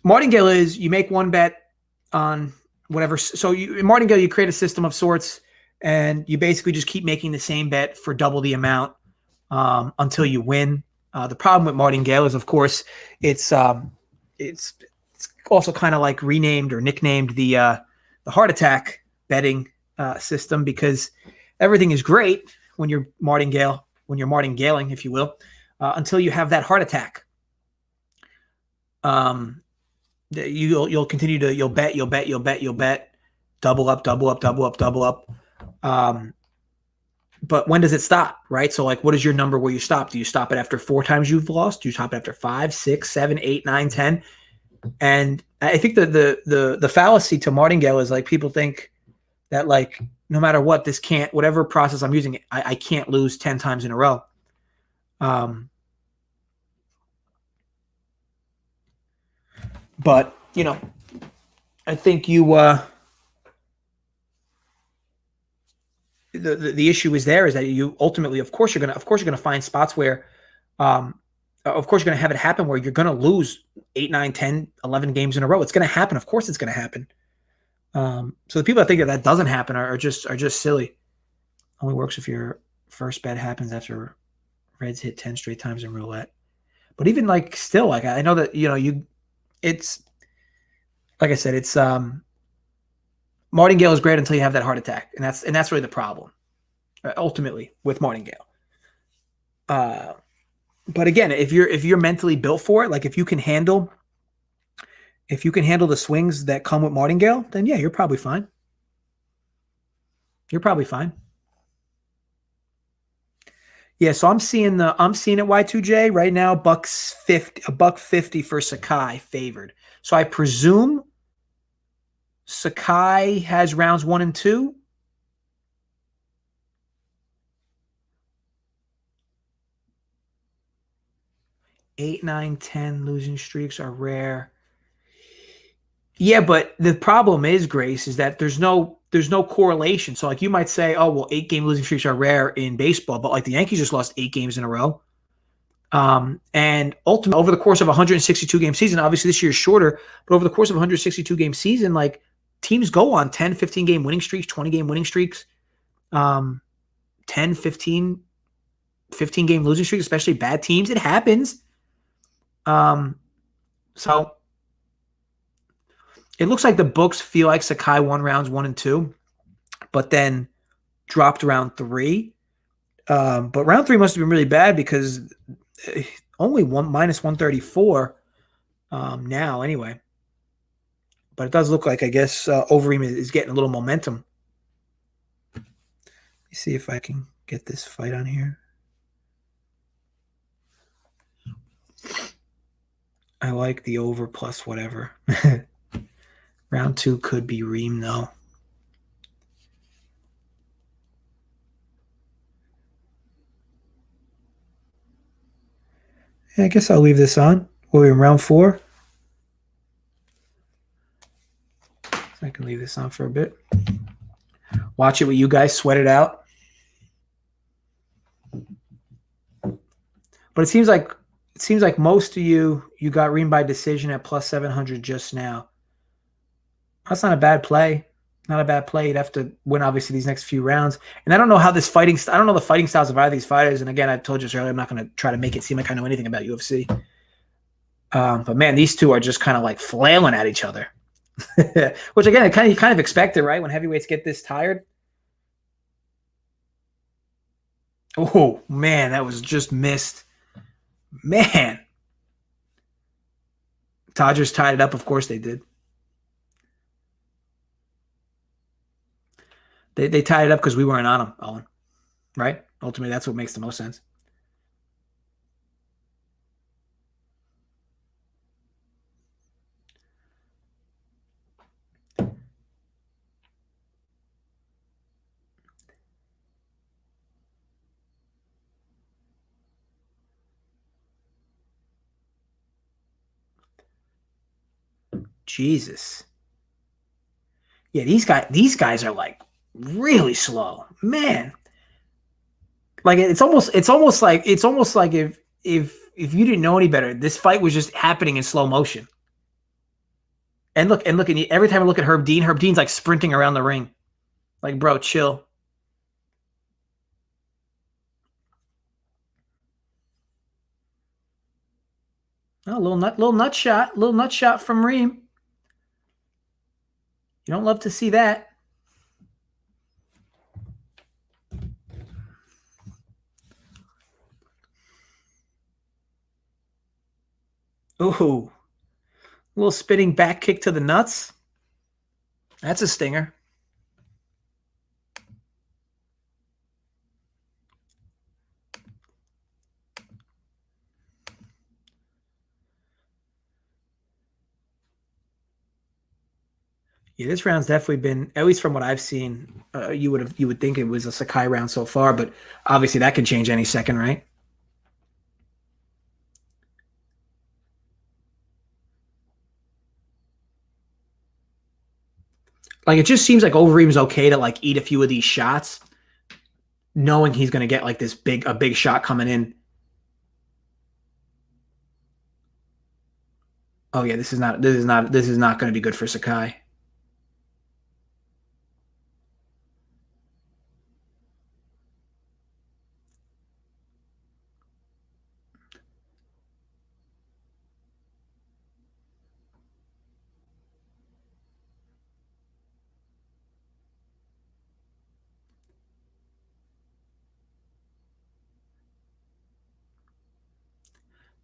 Martingale is you make one bet on whatever. So in Martingale, you create a system of sorts, and you basically just keep making the same bet for double the amount until you win. The problem with Martingale is, of course, it's also kind of like renamed or nicknamed the heart attack betting system because everything is great when you're martingaling, if you will, until you have that heart attack. You'll continue to you'll bet, double up. But when does it stop, right? So like, what is your number where you stop? Do you stop it after 4 times you've lost? Do you stop it after 5, 6, 7, 8, 9, 10? And I think the fallacy to Martingale is like people think that like no matter what, whatever process I'm using, I can't lose 10 times in a row. But I think the issue is that you ultimately, of course, you're gonna find spots where, of course, you're gonna have it happen where you're gonna lose 8, 9, 10, 11 games in a row. It's gonna happen. Of course, it's gonna happen. So the people that think that doesn't happen are just silly. Only works if your first bet happens after Reds hit 10 straight times in roulette. But even like still, like I know that it's like I said, it's Martingale is great until you have that heart attack, and that's really the problem, ultimately with Martingale. But again, if you're mentally built for it, like if you can handle the swings that come with Martingale, then yeah, you're probably fine. You're probably fine. Yeah, so I'm seeing it Y2J right now, $1.50 for Sakai favored. So I presume Sakai has rounds 1 and 2. Eight, 9, 10 losing streaks are rare. Yeah, but the problem is, Grace, is that there's no correlation. So like you might say, oh, well, 8-game losing streaks are rare in baseball, but like the Yankees just lost 8 games in a row. And ultimately, over the course of a 162-game season, obviously this year is shorter, but over the course of a 162-game season, like teams go on 10, 15-game winning streaks, 20-game winning streaks, 10, 15, 15-game losing streaks, especially bad teams. It happens. So it looks like the books feel like Sakai won rounds 1 and 2, but then dropped round 3. But round 3 must have been really bad because only minus 134 now anyway. But it does look like, I guess, Overeem is getting a little momentum. Let me see if I can get this fight on here. I like the over plus whatever. Round 2 could be Reem, though. Yeah, I guess I'll leave this on. We're in round 4. I can leave this on for a bit. Watch it with you guys. Sweat it out. But it seems like seems like most of you got Ream by decision at plus 700 just now. That's not a bad play. Not a bad play. You'd have to win, obviously, these next few rounds. And I don't know how this fighting – I don't know the fighting styles of either of these fighters. And, again, I told you this earlier, I'm not going to try to make it seem like I know anything about UFC. But, man, these two are just kind of like flailing at each other. Which, again, you kind of expect it, right, when heavyweights get this tired. Oh, man, that was just missed. Man. Dodgers tied it up. Of course they did. They tied it up because we weren't on them, Owen. Right? Ultimately, that's what makes the most sense. Jesus. Yeah, these guys are like really slow. Man. Like it's almost like if you didn't know any better, this fight was just happening in slow motion. And look, and every time I look at Herb Dean's like sprinting around the ring. Like, bro, chill. Oh, little nut shot from Reem. You don't love to see that. Ooh. A little spinning back kick to the nuts. That's a stinger. Yeah, this round's definitely been, at least from what I've seen, you would think it was a Sakai round so far, but obviously that could change any second, right? Like it just seems like Overeem's okay to like eat a few of these shots, knowing he's gonna get like a big shot coming in. Oh yeah, this is not going to be good for Sakai.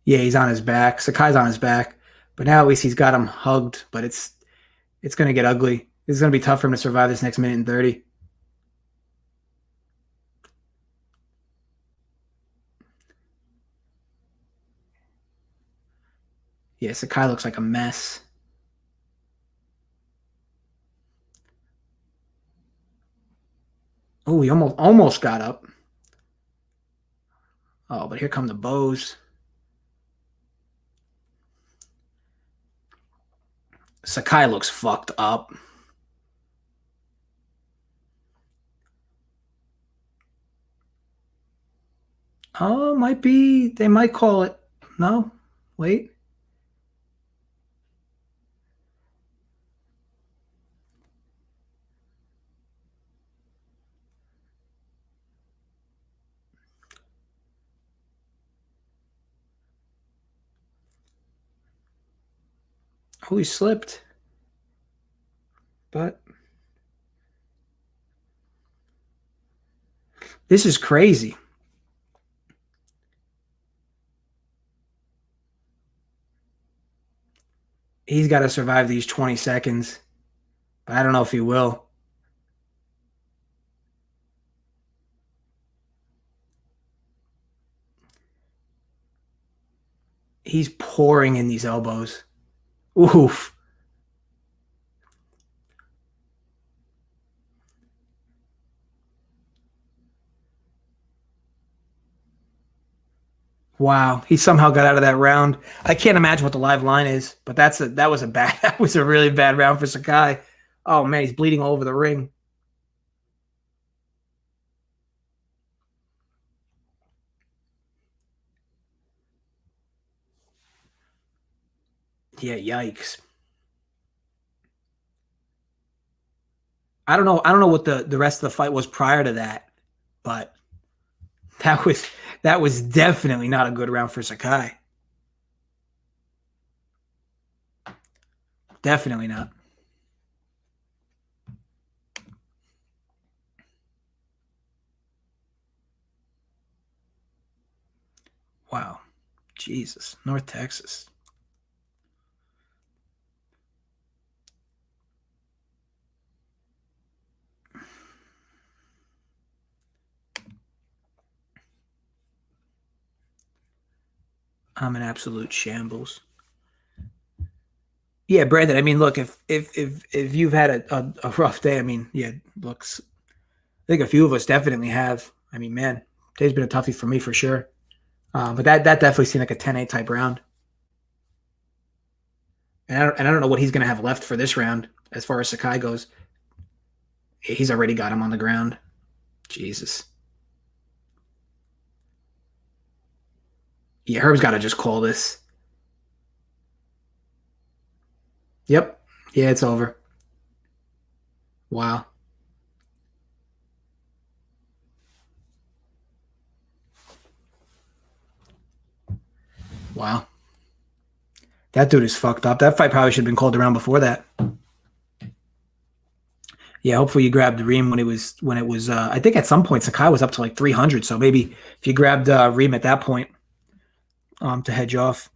Yeah, he's on his back. Sakai's on his back, but now at least he's got him hugged. But it's going to get ugly. It's going to be tough for him to survive this next minute and 30. Yeah, Sakai looks like a mess. Oh, he almost got up. Oh, but here come the bows. Sakai looks fucked up. Oh, might be. They might call it. No, wait. Oh, he slipped. But this is crazy. He's got to survive these 20 seconds. But I don't know if he will. He's pouring in these elbows. Oof. Wow, he somehow got out of that round. I can't imagine what the live line is, but that was a really bad round for Sakai. Oh man, he's bleeding all over the ring. Yeah, yikes. I don't know what the rest of the fight was prior to that, but that was definitely not a good round for Sakai. Definitely not. Wow. Jesus. North Texas. I'm an absolute shambles. Yeah, Brandon. I mean, look, if you've had a rough day, I mean, yeah, looks. I think a few of us definitely have. I mean, man, today's been a toughie for me for sure. But that definitely seemed like a 10-8 type round. And I don't know what he's going to have left for this round as far as Sakai goes. He's already got him on the ground. Jesus. Yeah, Herb's got to just call this. Yep. Yeah, it's over. Wow. Wow. That dude is fucked up. That fight probably should have been called around before that. Yeah, hopefully you grabbed Reem when it was I think at some point Sakai was up to like 300, so maybe if you grabbed Reem at that point to hedge off.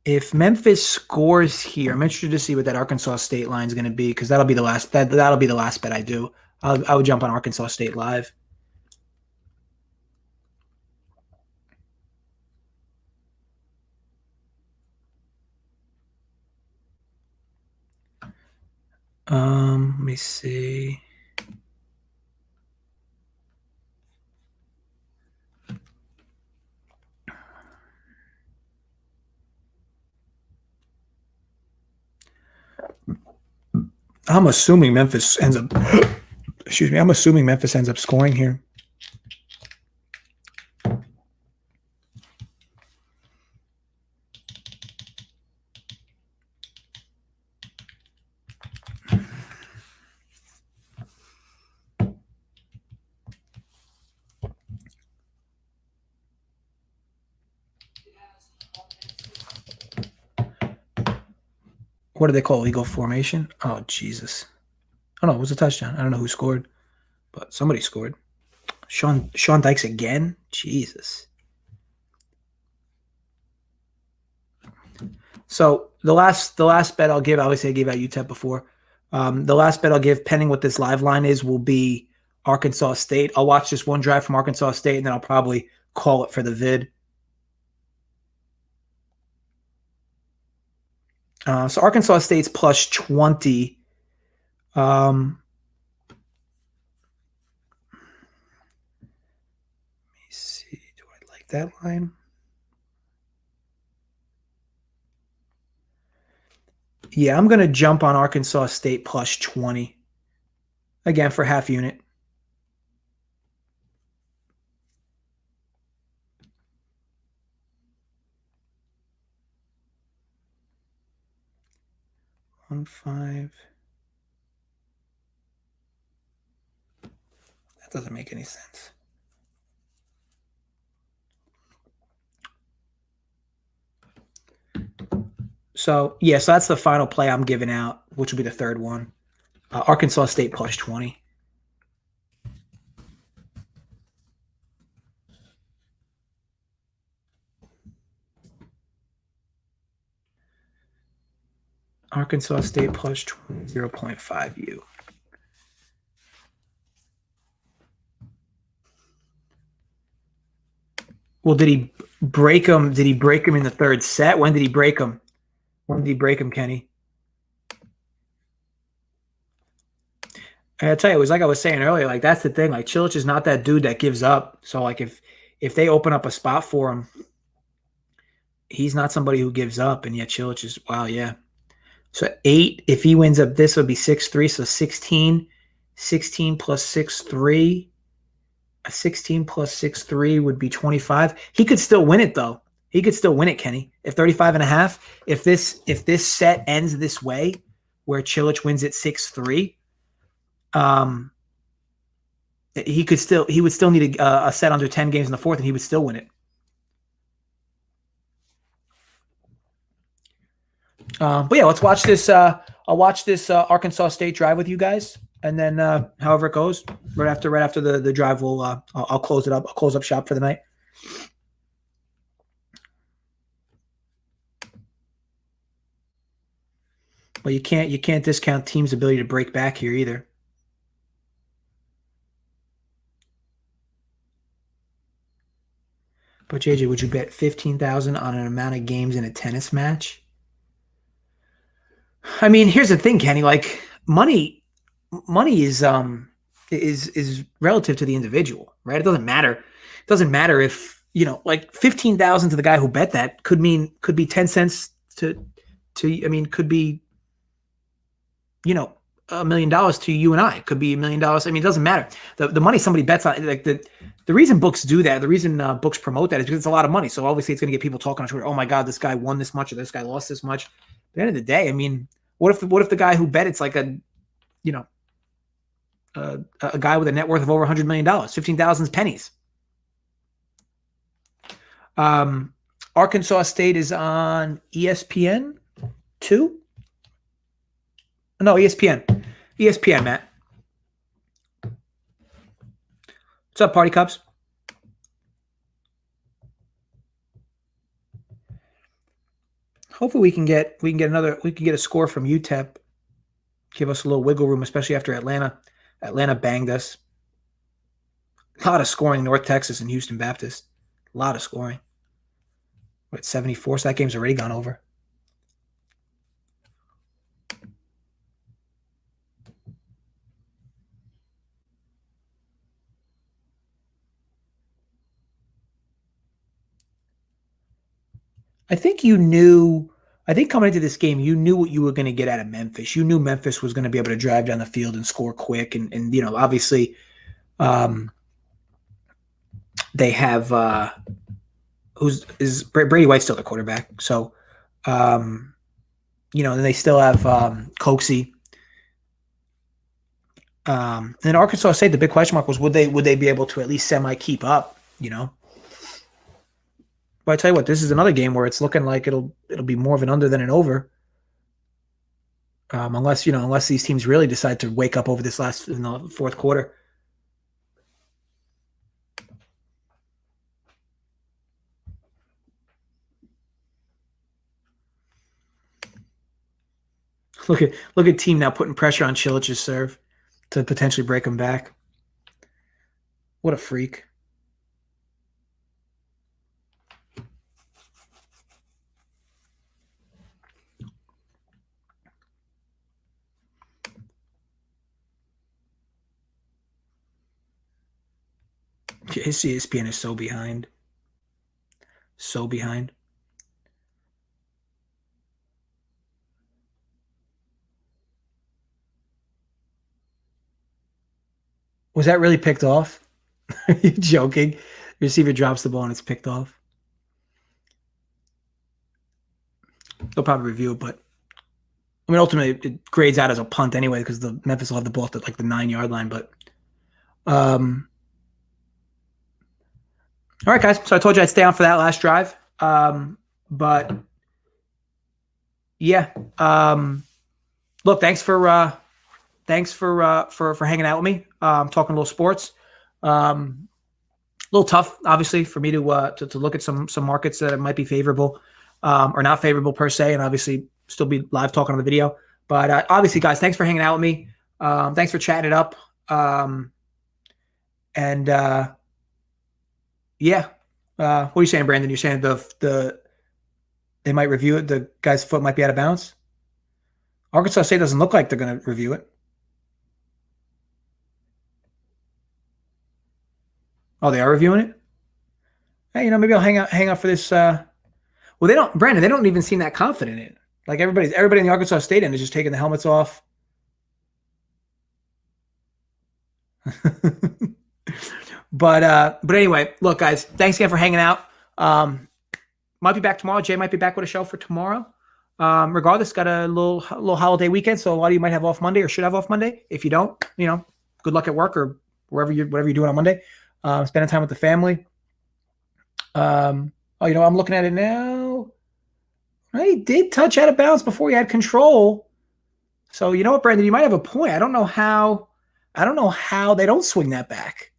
If Memphis scores here, I'm interested to see what that Arkansas State line is going to be because that'll be the last that'll be the last bet I do. I would jump on Arkansas State live. Let me see. I'm assuming Memphis ends up. Excuse me. I'm assuming Memphis ends up scoring here. What do they call legal formation? Oh, Jesus. Oh, no, it was a touchdown. I don't know who scored, but somebody scored. Sean Dykes again? Jesus. So the last bet I'll give, obviously I gave out UTEP before. The last bet I'll give, pending what this live line is, will be Arkansas State. I'll watch just one drive from Arkansas State, and then I'll probably call it for the vid. So Arkansas State's plus 20. Let me see. Do I like that line? Yeah, I'm going to jump on Arkansas State plus 20. Again, for half unit. $1.5. That doesn't make any sense. So, yeah, so that's the final play I'm giving out, which will be the third one. Arkansas State plus 20. Arkansas State plus 0.5 U. Well, did he break him? Did he break him in the third set? When did he break him? When did he break him, Kenny? And I tell you, it was like I was saying earlier, like that's the thing. Like Chilich is not that dude that gives up. So like if they open up a spot for him, he's not somebody who gives up. And yet Chilich is, wow, yeah. So 8, if he wins up this would be 6-3. So 16 plus 6-3. A 16 plus 6'3" would be 25. He could still win it, though. He could still win it, Kenny. If 35.5, if this set ends this way, where Cilic wins at 6'3", he would still need a set under 10 games in the fourth, and he would still win it. But yeah, let's watch this. I'll watch this Arkansas State drive with you guys, and then however it goes, right after the drive, I'll close it up. I'll close up shop for the night. But you can't discount teams' ability to break back here either. But JJ, would you bet 15,000 on an amount of games in a tennis match? I mean, here's the thing, Kenny. Like money is relative to the individual, right? It doesn't matter. It doesn't matter if like 15,000 to the guy who bet that could be 10 cents to. I mean, could be $1 million to you and I. It could be $1 million. I mean, it doesn't matter. The money somebody bets on, like the reason books do that, the reason books promote that is because it's a lot of money. So obviously it's going to get people talking on Twitter. Oh my God, this guy won this much or this guy lost this much. At the end of the day, I mean, what if the guy who bet it's like a guy with a net worth of over $100 million, 15,000 pennies. Arkansas State is on ESPN 2. No, ESPN. ESPN, Matt. What's up, Party Cups? Hopefully we can get a score from UTEP. Give us a little wiggle room, especially after Atlanta. Atlanta banged us. A lot of scoring, North Texas and Houston Baptist. A lot of scoring. We're at 74, so that game's already gone over. I think coming into this game, you knew what you were going to get out of Memphis. You knew Memphis was going to be able to drive down the field and score quick. And obviously they have Brady White's still the quarterback. So, then they still have Coxie. And then Arkansas State, the big question mark was, would they be able to at least semi keep up, But I tell you what, this is another game where it's looking like it'll be more of an under than an over, unless these teams really decide to wake up over this in the fourth quarter. Look at team now putting pressure on Cilic's serve to potentially break him back. What a freak. His ESPN is so behind. So behind. Was that really picked off? Are you joking? The receiver drops the ball and it's picked off. They'll probably review it, but I mean, ultimately it grades out as a punt anyway because the Memphis will have the ball at like the 9-yard line. But all right, guys. So I told you I'd stay on for that last drive. But yeah. Look, thanks for hanging out with me. Talking a little sports. A little tough, obviously, for me to look at some markets that might be favorable or not favorable per se, and obviously still be live talking on the video. But obviously, guys, thanks for hanging out with me. Thanks for chatting it up. Yeah. What are you saying, Brandon? You're saying they might review it. The guy's foot might be out of bounds. Arkansas State doesn't look like they're going to review it. Oh, they are reviewing it? Hey, maybe I'll hang out for this. Well, they don't even seem that confident in it. Like everybody in the Arkansas State end is just taking the helmets off. But anyway, look, guys, thanks again for hanging out. Might be back tomorrow. Jay might be back with a show for tomorrow. Regardless, got a little holiday weekend, so a lot of you might have off Monday or should have off Monday. If you don't, good luck at work or whatever you're doing on Monday. Spending time with the family. I'm looking at it now. He did touch out of bounds before he had control. So you know what, Brandon, you might have a point. I don't know how they don't swing that back.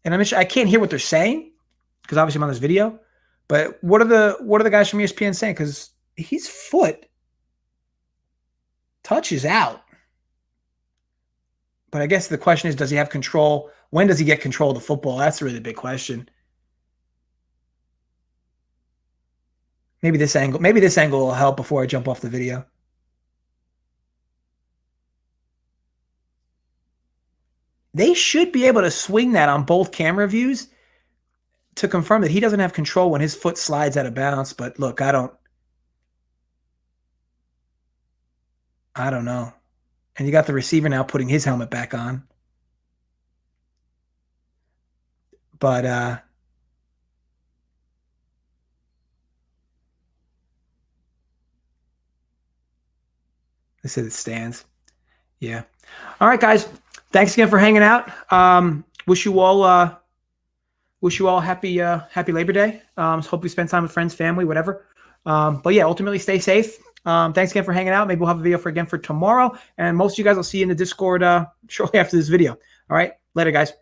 And I can't hear what they're saying because obviously I'm on this video. But what are the guys from ESPN saying? Because his foot touches out. But I guess the question is, does he have control? When does he get control of the football? That's really the big question. Maybe this angle will help before I jump off the video. They should be able to swing that on both camera views to confirm that he doesn't have control when his foot slides out of bounds. But look, I don't know. And you got the receiver now putting his helmet back on. But they said it stands. Yeah. All right, guys. Thanks again for hanging out. Wish you all happy Labor Day. Hope you spend time with friends, family, whatever. But yeah, ultimately stay safe. Thanks again for hanging out. Maybe we'll have a video again for tomorrow. And most of you guys will see you in the Discord shortly after this video. All right. Later, guys.